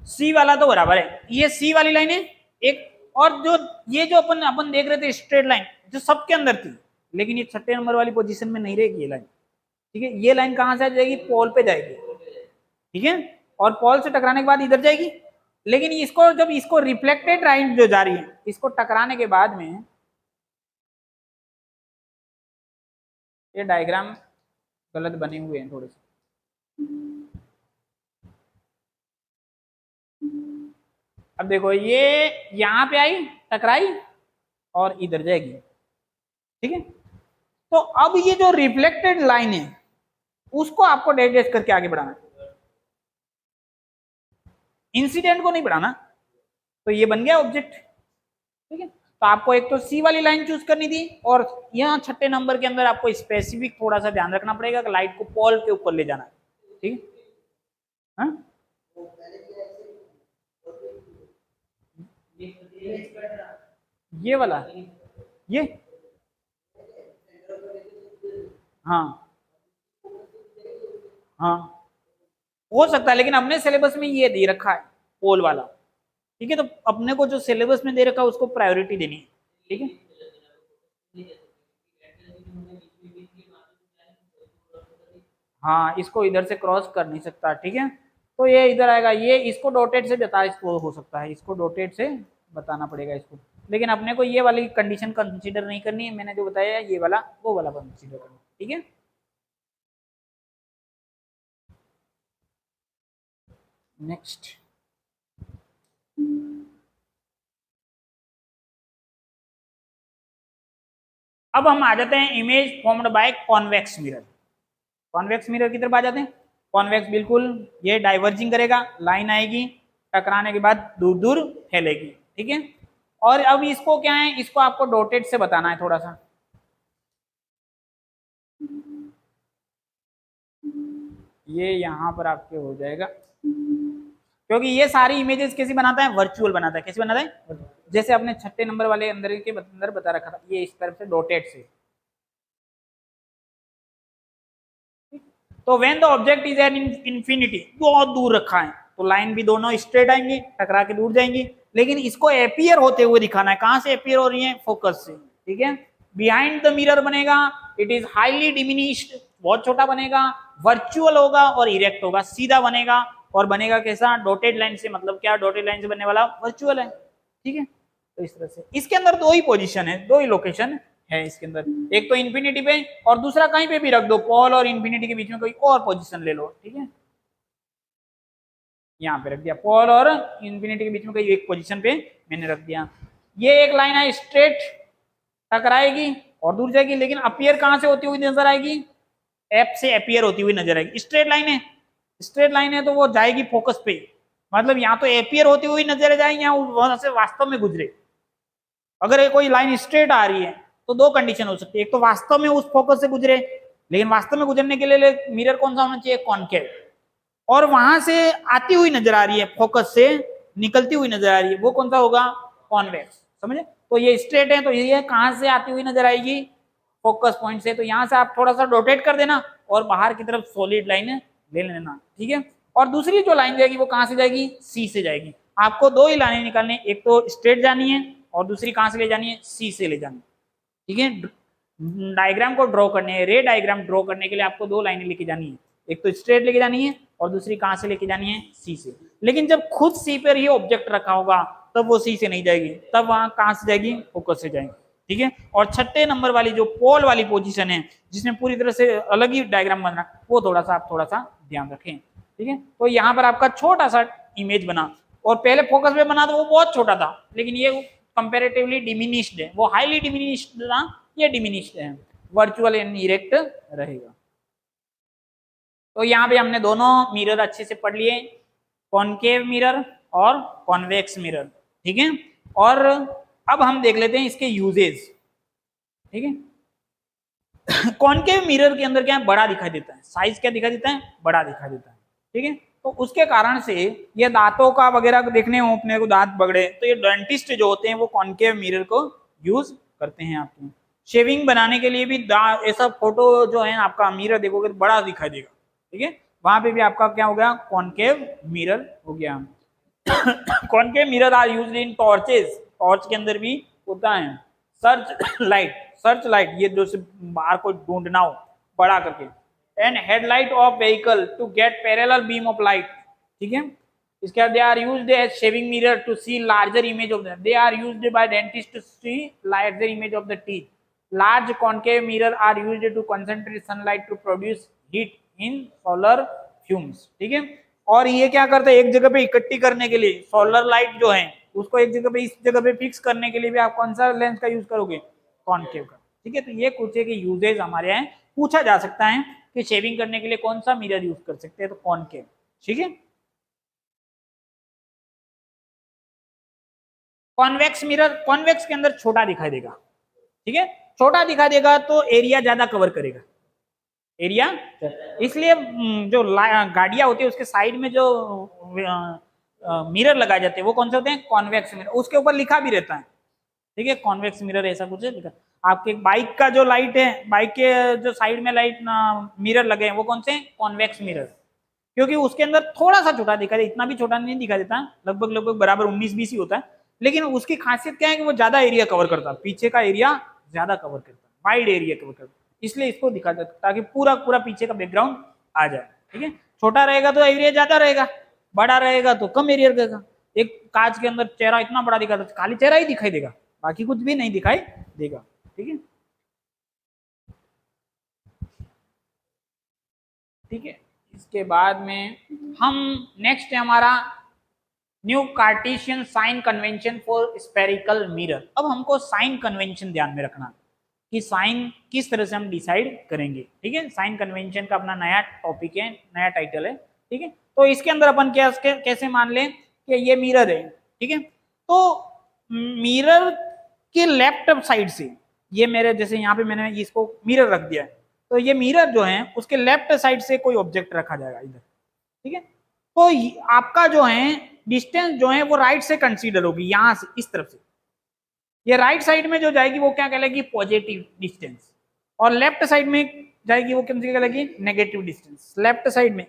सी वाला तो बराबर है, ये सी वाली लाइन है एक, और जो ये जो अपन देख रहे थे स्ट्रेट लाइन जो सबके अंदर थी, लेकिन ये 6ठे नंबर वाली पोजीशन में नहीं रहेगी ये लाइन। ठीक है, ये लाइन कहां से जाएगी, पोल पे जाएगी। ठीक है, और पोल से टकराने के बाद इधर जाएगी, लेकिन इसको जब इसको रिफ्लेक्टेड लाइन जो जा रही है, इसको टकराने के बाद में ये डायग्राम गलत बने हुए हैं थोड़े से। अब देखो ये यहां पे आई, टकराई और इधर जाएगी। ठीक है, तो अब ये जो रिफ्लेक्टेड लाइन है उसको आपको डाइजेस्ट करके आगे बढ़ाना है, इंसिडेंट को नहीं बढ़ाना। तो ये बन गया ऑब्जेक्ट। ठीक है, तो आपको एक तो सी वाली लाइन चूज करनी थी, और यहाँ 6ठे नंबर के अंदर आपको स्पेसिफिक थोड़ा सा ध्यान रखना पड़ेगा कि लाइट को पोल के ऊपर ले जाना है। ठीक है, हाँ? ये वाला, ये हाँ हाँ हो सकता है, लेकिन अपने सिलेबस में ये दे रखा है पोल वाला। ठीक है, तो अपने को जो सिलेबस में दे रखा है उसको प्रायोरिटी देनी है। ठीक है, हाँ, इसको इधर से क्रॉस कर नहीं सकता, ठीक है। तो ये इधर आएगा, ये इसको डॉटेड से बता, इसको हो सकता है इसको डॉटेड से बताना पड़ेगा इसको, लेकिन अपने को ये वाली कंडीशन कंसीडर नहीं करनी है, मैंने जो बताया ये वाला वो वाला कंसीडर करना, ठीक है। नेक्स्ट, अब हम आ जाते हैं image formed by convex mirror. Convex mirror की तरफ आ जाते हैं। कॉन्वेक्स बिल्कुल ये डाइवर्जिंग करेगा, लाइन आएगी, टकराने के बाद दूर दूर फैलेगी, ठीक है। और अब इसको क्या है, इसको आपको डॉटेड से बताना है थोड़ा सा। ये यहाँ पर आपके हो जाएगा, क्योंकि ये सारी इमेजेस कैसी बनाता है, वर्चुअल बनाता है। कैसे बनाता है, जैसे आपने 6 नंबर वाले अंदर के अंदर बता रखा था, ये इस तरफ से डॉटेड से। तो when the object is at infinity, बहुत दूर रखा है तो लाइन भी दोनों स्ट्रेट आएंगी, टकरा के दूर जाएंगी, लेकिन इसको एपियर होते हुए दिखाना है। कहां से एपियर हो रही है, फोकस से, ठीक है। बिहाइंड द मिरर बनेगा, इट इज हाईली डिमिनिश्ड, बहुत छोटा बनेगा, वर्चुअल होगा और इरेक्ट होगा, सीधा बनेगा। और बनेगा कैसा, डॉटेड लाइन से, मतलब क्या, डॉटेड लाइन से बनने वाला वर्चुअल है, ठीक है। तो इस तरह से इसके अंदर दो ही पोजीशन है, दो ही लोकेशन है इसके अंदर, एक तो इंफिनिटी पे और दूसरा कहीं पे भी रख दो, पोल और इंफिनिटी के बीच में कोई और पोजीशन ले लो, ठीक है। यहाँ पे रख दिया, पोल और इंफिनिटी के बीच में कोई एक पोजीशन पे मैंने रख दिया। ये एक लाइन है, स्ट्रेट टकराएगी और दूर जाएगी, लेकिन अपीयर कहां से होती हुई नजर आएगी, एप से अपीयर होती हुई नजर आएगी। स्ट्रेट लाइन है, स्ट्रेट लाइन है तो वो जाएगी फोकस पे, मतलब यहाँ तो अपीयर होती हुई नजर जाएगी, यहाँ वहां से वास्तव में गुजरे। अगर कोई लाइन स्ट्रेट आ रही है तो दो कंडीशन हो सकती है, एक तो वास्तव में उस फोकस से गुजरे, लेकिन वास्तव में गुजरने के लिए मिरर कौन सा होना चाहिए, कॉन्केव, और वहां से आती हुई नजर आ रही है, फोकस से निकलती हुई नजर आ रही है, वो कौन सा होगा, कॉन्वेक्स, समझे। तो ये स्ट्रेट है तो ये कहां से आती हुई नजर आएगी, फोकस पॉइंट से, तो यहां से आप थोड़ा सा रोटेट कर देना और बाहर की तरफ सॉलिड लाइन ले लेना, ठीक है। और दूसरी जो लाइन जाएगी वो कहां से जाएगी, सी से जाएगी। आपको दो ही लाइनें निकालनी, एक तो स्ट्रेट जानी है और दूसरी कहां से ले जानी है, सी से ले जानी, ठीक है। डायग्राम को ड्रॉ करने है, रे डायग्राम ड्रॉ करने के लिए आपको दो लाइनें लेके जानी है, एक तो स्ट्रेट लेके जानी है और दूसरी कहां से लेके जानी है, सी से। लेकिन जब खुद सी पर ही ऑब्जेक्ट रखा होगा तब वो सी से नहीं जाएगी, तब वहां कहां से जाएगी, फोकस से जाएगी, ठीक है। और 6 नंबर वाली जो पोल वाली पोजीशन है, जिसमें पूरी तरह से अलग ही डायग्राम बनना, वो थोड़ा सा आप थोड़ा सा ध्यान रखें, ठीक है। तो यहाँ पर आपका छोटा सा इमेज बना, और पहले फोकस पे बना तो वो बहुत छोटा था, लेकिन ये कंपैरेटिवली डिमिनिश्ड है, वो हाईली डिमिनिश्ड था, ये डिमिनिश्ड है, वर्चुअल एंड इरेक्ट रहेगा। तो यहाँ पे हमने दोनों मिरर अच्छे से पढ़ लिए, कॉनकेव मिरर और कॉन्वेक्स मिरर, ठीक है। और अब हम देख लेते हैं इसके यूजेस, ठीक है। कॉनकेव मिरर के अंदर क्या है, बड़ा दिखाई देता है, साइज क्या दिखाई देता है, बड़ा दिखाई देता है, ठीक है। तो उसके कारण से ये दांतों का वगैरह देखने हो अपने को, दांत बगड़े, तो ये डेंटिस्ट जो होते हैं वो कॉनकेव मिरर को यूज करते हैं आपके। शेविंग बनाने के लिए भी ऐसा फोटो जो है आपका मिरर देखोगे तो बड़ा दिखाई देगा, ठीक है। वहां पे भी आपका क्या हो गया, कॉनकेव मिरर हो गया। Concave mirror are used in torches, torch के अंदर भी होता है। सर्च लाइट, सर्च लाइट, ये जो से बाहर को ढूंढना हो बड़ा करके, and headlight of vehicle to get parallel beam of light, ठीक है। इसके बाद they are used as shaving mirror to see larger image of the, they are used by dentist to see larger image of the teeth. Large concave mirror are used to concentrate sunlight to produce heat in solar fumes, ठीक है। और ये क्या करते हैं, एक जगह पे इकट्ठी करने के लिए सोलर लाइट जो है उसको एक जगह पे, इस जगह पे फिक्स करने के लिए भी आप कौन सा लेंस का यूज करोगे, कॉनकेव का, ठीक है। तो ये कुछ के यूजेज हमारे यहाँ पूछा जा सकता है कि शेविंग करने के लिए कौन सा मिरर यूज कर सकते हैं, तो कॉनकेव, ठीक है। कॉन्वेक्स मिरर, कॉन्वेक्स के अंदर छोटा दिखाई देगा, ठीक है, छोटा दिखाई देगा तो एरिया ज्यादा कवर करेगा, एरिया, इसलिए जो गाड़ियां होती है उसके साइड में जो मिरर लगाए जाते हैं वो कौन से होते हैं, कॉन्वेक्स मिरर, उसके ऊपर लिखा भी रहता है, ठीक है, कॉन्वेक्स मिरर ऐसा कुछ लिखा। आपके बाइक का जो लाइट है, बाइक के जो साइड में लाइट मिरर लगे हैं वो कौन से हैं, कॉन्वेक्स मिरर, क्योंकि उसके अंदर थोड़ा सा छोटा दिखा देता, इतना भी छोटा नहीं दिखा देता, लगभग लगभग बराबर 19-20 ही होता है, लेकिन उसकी खासियत क्या है कि वो ज्यादा एरिया कवर करता है, पीछे का एरिया ज्यादा कवर करता है, वाइड एरिया कवर करता है, इसलिए इसको दिखा जाता है ताकि पूरा पूरा पीछे का बैकग्राउंड आ जाए, ठीक है। छोटा रहेगा तो एरिया ज्यादा रहेगा, बड़ा रहेगा तो कम एरिया रहेगा। एक कांच के अंदर चेहरा इतना बड़ा दिखा तो खाली चेहरा ही दिखाई देगा, बाकी कुछ भी नहीं दिखाई देगा, ठीक है। ठीक है, इसके बाद में हम नेक्स्ट है हमारा new Cartesian sign convention for spherical mirror. अब हमको साइन कन्वेंशन ध्यान में रखना कि साइन किस तरह से हम डिसाइड करेंगे, ठीक है। साइन कन्वेंशन का अपना नया टॉपिक है, नया टाइटल है, ठीक है। तो इसके अंदर अपन क्या कैसे मान लें कि ये मिरर है, ठीक है। तो मिरर के लेफ्ट साइड से, ये मेरे जैसे यहाँ पे मैंने इसको मिरर रख दिया है, तो ये मिरर जो है उसके लेफ्ट साइड से कोई ऑब्जेक्ट रखा जाएगा इधर, ठीक है। तो आपका जो है डिस्टेंस जो है वो राइट से कंसीडर होगी, यहां से इस तरफ से ये राइट साइड में जो जाएगी वो क्या कहलाएगी, पॉजिटिव डिस्टेंस, और लेफ्ट साइड में जाएगी वो क्या कहलाएगी, नेगेटिव डिस्टेंस, लेफ्ट साइड में।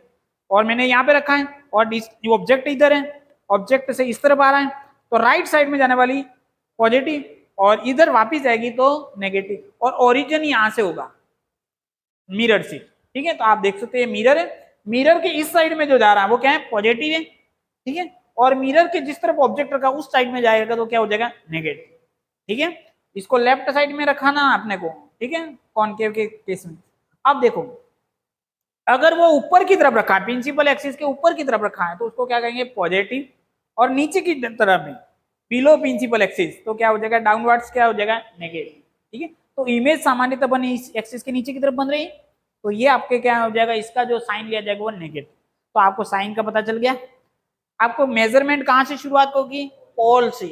और मैंने यहाँ पे रखा है और ऑब्जेक्ट इधर है, ऑब्जेक्ट से इस तरफ आ रहा है, तो राइट साइड में जाने वाली पॉजिटिव और इधर वापिस जाएगी तो नेगेटिव, और ओरिजिन यहां से होगा मिरर से, ठीक है। तो आप देख सकते हैं मिरर है, मिरर के इस साइड में जो जा रहा है वो क्या है, पॉजिटिव है, ठीक है। और मिरर के जिस तरफ ऑब्जेक्ट रखा उस साइड में जाएगा तो क्या हो जाएगा, नेगेटिव, ठीक है। इसको लेफ्ट साइड में रखाना अपने को, ठीक है, कॉनकेव के केस में। अब देखो अगर वो ऊपर की तरफ रखा है, प्रिंसिपल एक्सिस के ऊपर की तरफ रखा है, तो उसको क्या कहेंगे, पॉजिटिव, और नीचे की तरफ में बिलो प्रिंसिपल एक्सिस तो क्या हो जाएगा, डाउनवर्ड्स क्या हो जाएगा, नेगेटिव, ठीक है। तो इमेज सामान्यतः बनी इस एक्सिस के नीचे की तरफ बन रही है, तो ये आपके क्या हो जाएगा, इसका जो साइन लिया जाएगा वो नेगेटिव। तो आपको साइन का पता चल गया। आपको मेजरमेंट कहां से शुरुआत होगी, पोल से,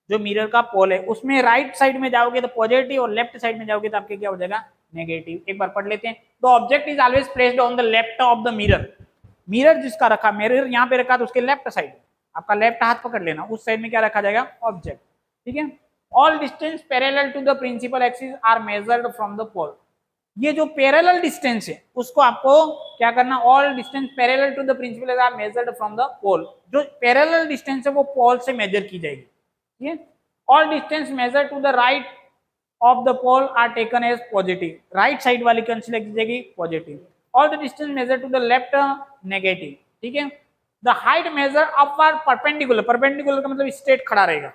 जो मिरर का पोल है उसमें राइट साइड में जाओगे तो पॉजिटिव और लेफ्ट साइड में जाओगे तो आपके क्या हो जाएगा, नेगेटिव। एक बार पढ़ लेते हैं। The object is always placed on the left of the mirror, mirror जिसका रखा, मिरर यहाँ पे रखा तो उसके लेफ्ट साइड, आपका लेफ्ट हाथ पकड़ लेना, उस साइड में क्या रखा जाएगा, ऑब्जेक्ट, ठीक है। All distance parallel to the principal axis are measured from the pole, ये जो पैरेलल डिस्टेंस है उसको आपको क्या करना, all distance parallel to the principal are measured from the pole, जो पैरेलल डिस्टेंस है वो पोल से मेजर की जाएगी, ठीक है। All distance measure to the right of the pole are taken as positive, right side वाली कंसीडर की जाएगी positive. All the distance measure to the left negative, ठीक है। The height measure upward perpendicular, perpendicular का मतलब straight खड़ा रहेगा,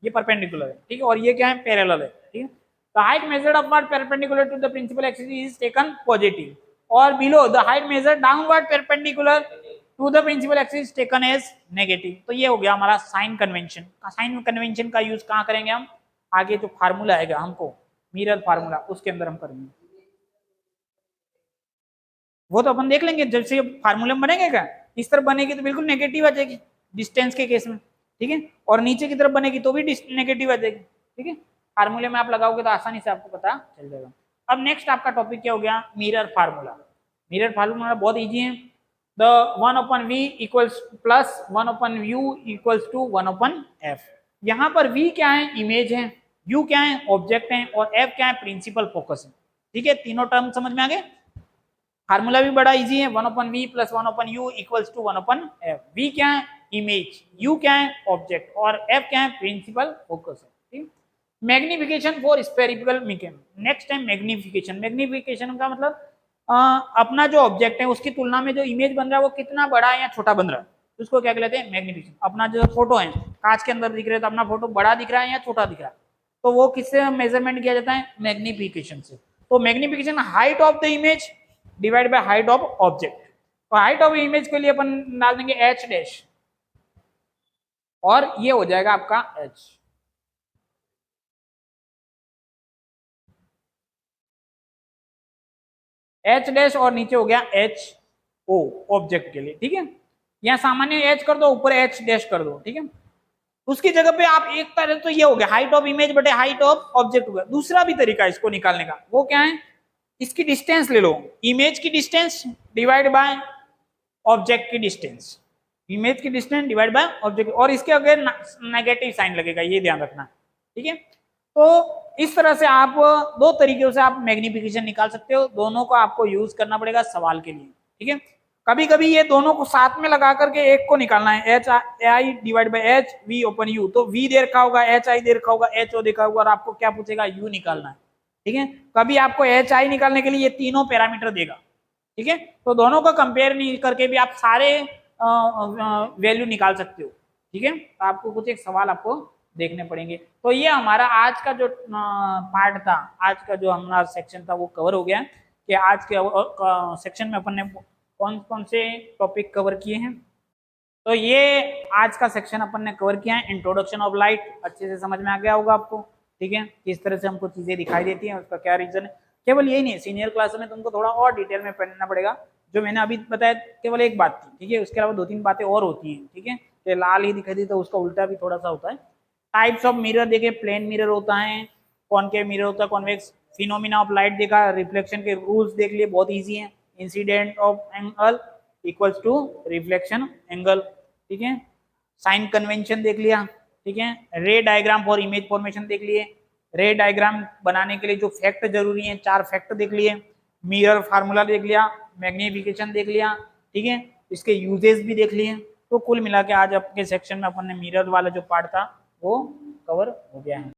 ये परपेंडिकुलर है, ठीक है, और ये क्या है, पैरेलल है, ठीक है। The height measured upward perpendicular to the principal axis is taken positive, or below the height measured downward perpendicular to the principal axis is taken as negative। तो ये हो गया हमारा साइन कन्वेंशन। साइन कन्वेंशन का use कहाँ करेंगे हम, आगे जो फार्मूला आएगा हमको मिरर फार्मूला उसके अंदर हम करेंगे, वो तो अपन देख लेंगे जब से फार्मूले में बनेगा। क्या इस तरफ बनेगी तो बिल्कुल नेगेटिव आ जाएगी डिस्टेंस के केस में, ठीक है, और नीचे की तरफ बनेगी तो भी नेगेटिव आ जाएगी, ठीक है। फार्मूले में आप लगाओगे तो आसानी से आपको पता चल जाएगा। अब नेक्स्ट आपका टॉपिक क्या हो गया, मिरर फार्मूला। मिरर फार्मूला बहुत इजी है, the 1/v equals plus 1/u equals to 1/f। यहाँ पर v क्या है, इमेज है, u क्या है, ऑब्जेक्ट है, और f क्या है, प्रिंसिपल फोकस है, ठीक है। तीनों टर्म समझ में आ गए। फार्मूला भी बड़ा इजी है, 1/v plus 1/u equals to 1/f। v क्या है, इमेज, u क्या है, ऑब्जेक्ट, और f क्या है, प्रिंसिपल फोकस है, ठीक। Magnification for spherical mechanics. Next time magnification, magnification का मतलब अपना जो ऑब्जेक्ट है उसकी तुलना में जो इमेज बन रहा है वो कितना बड़ा है या छोटा बन रहा है, उसको क्या कहते हैं, मैग्निफिकेशन। अपना जो फोटो है कांच के अंदर दिख रहा है तो अपना फोटो बड़ा दिख रहा है या छोटा दिख रहा है, तो वो किससे मेजरमेंट किया जाता है, मैग्निफिकेशन से। तो magnification height of the image divide by height of object. तो हाइट ऑफ इमेज के लिए अपन डाल देंगे h डैश, और ये हो जाएगा आपका h, एच डैश, और नीचे हो गया एच ओ ऑब्जेक्ट के लिए, ठीक है। यहाँ सामान्य एच कर दो, ऊपर एच डैश कर दो, ठीक है। उसकी जगह पे आप एक तरह तो ये हो गया हाइट ऑफ इमेज बटे हाइट ऑफ ऑब्जेक्ट हो गया। दूसरा भी तरीका इसको निकालने का, वो क्या है, इसकी डिस्टेंस ले लो, इमेज की डिस्टेंस डिवाइड बाय ऑब्जेक्ट की डिस्टेंस, इमेज की डिस्टेंस डिवाइड बाय ऑब्जेक्ट, और इसके अगर नेगेटिव साइन लगेगा, ये ध्यान रखना, ठीक है। तो इस तरह से आप दो तरीके से आप मैग्निफिकेशन निकाल सकते हो, दोनों को आपको यूज करना पड़ेगा सवाल के लिए, ठीक है। कभी कभी ये दोनों को साथ में लगा करके एक को निकालना है, H I divide by H we open you, तो वी दे रखा होगा, एच आई दे रखा होगा, एच ओ देखा होगा, और आपको क्या पूछेगा, यू निकालना है, ठीक है। कभी आपको एच आई निकालने के लिए ये तीनों पैरामीटर देगा, ठीक है। तो दोनों को कंपेयर नहीं करके भी आप सारे वैल्यू निकाल सकते हो, ठीक है। तो आपको कुछ एक सवाल आपको देखने पड़ेंगे। तो ये हमारा आज का जो पार्ट था, आज का जो हमारा सेक्शन था वो कवर हो गया कि आज के सेक्शन में अपन ने कौन कौन से टॉपिक कवर किए हैं। तो ये आज का सेक्शन अपन ने कवर किया है, इंट्रोडक्शन ऑफ लाइट। अच्छे से समझ में आ गया होगा आपको, ठीक है, किस तरह से हमको चीजें दिखाई देती हैं, उसका क्या रीजन है। केवल यही नहीं, सीनियर क्लास में तुमको थोड़ा और डिटेल में पढ़ना पड़ेगा। जो मैंने अभी बताया केवल एक बात थी, ठीक है, उसके अलावा 2-3 बातें और होती हैं, ठीक है। कि लाल ही दिखाई दी तो उसका उल्टा भी थोड़ा सा होता है। टाइप्स ऑफ मिरर देखे, प्लेन मिरर होता है, कॉनकेव मिरर होता है, कॉन्वेक्स। फिनोमिना ऑफ लाइट देखा, रिफ्लेक्शन के रूल्स देख लिए, बहुत ईजी है। Incident of angle equals to reflection angle, ठीक है। साइन कन्वेंशन देख लिया, ठीक है। रे डायग्राम फॉर इमेज फॉर्मेशन देख लिए। रे डायग्राम बनाने के लिए जो फैक्ट जरूरी है, 4 फैक्ट देख लिए। मिरर फार्मूला देख लिया, मैग्निफिकेशन देख लिया, ठीक है। इसके यूजेस भी देख लिए। तो कुल मिला के आज आपके सेक्शन में अपन ने मिरर वाला जो पार्ट था वो कवर हो गया है।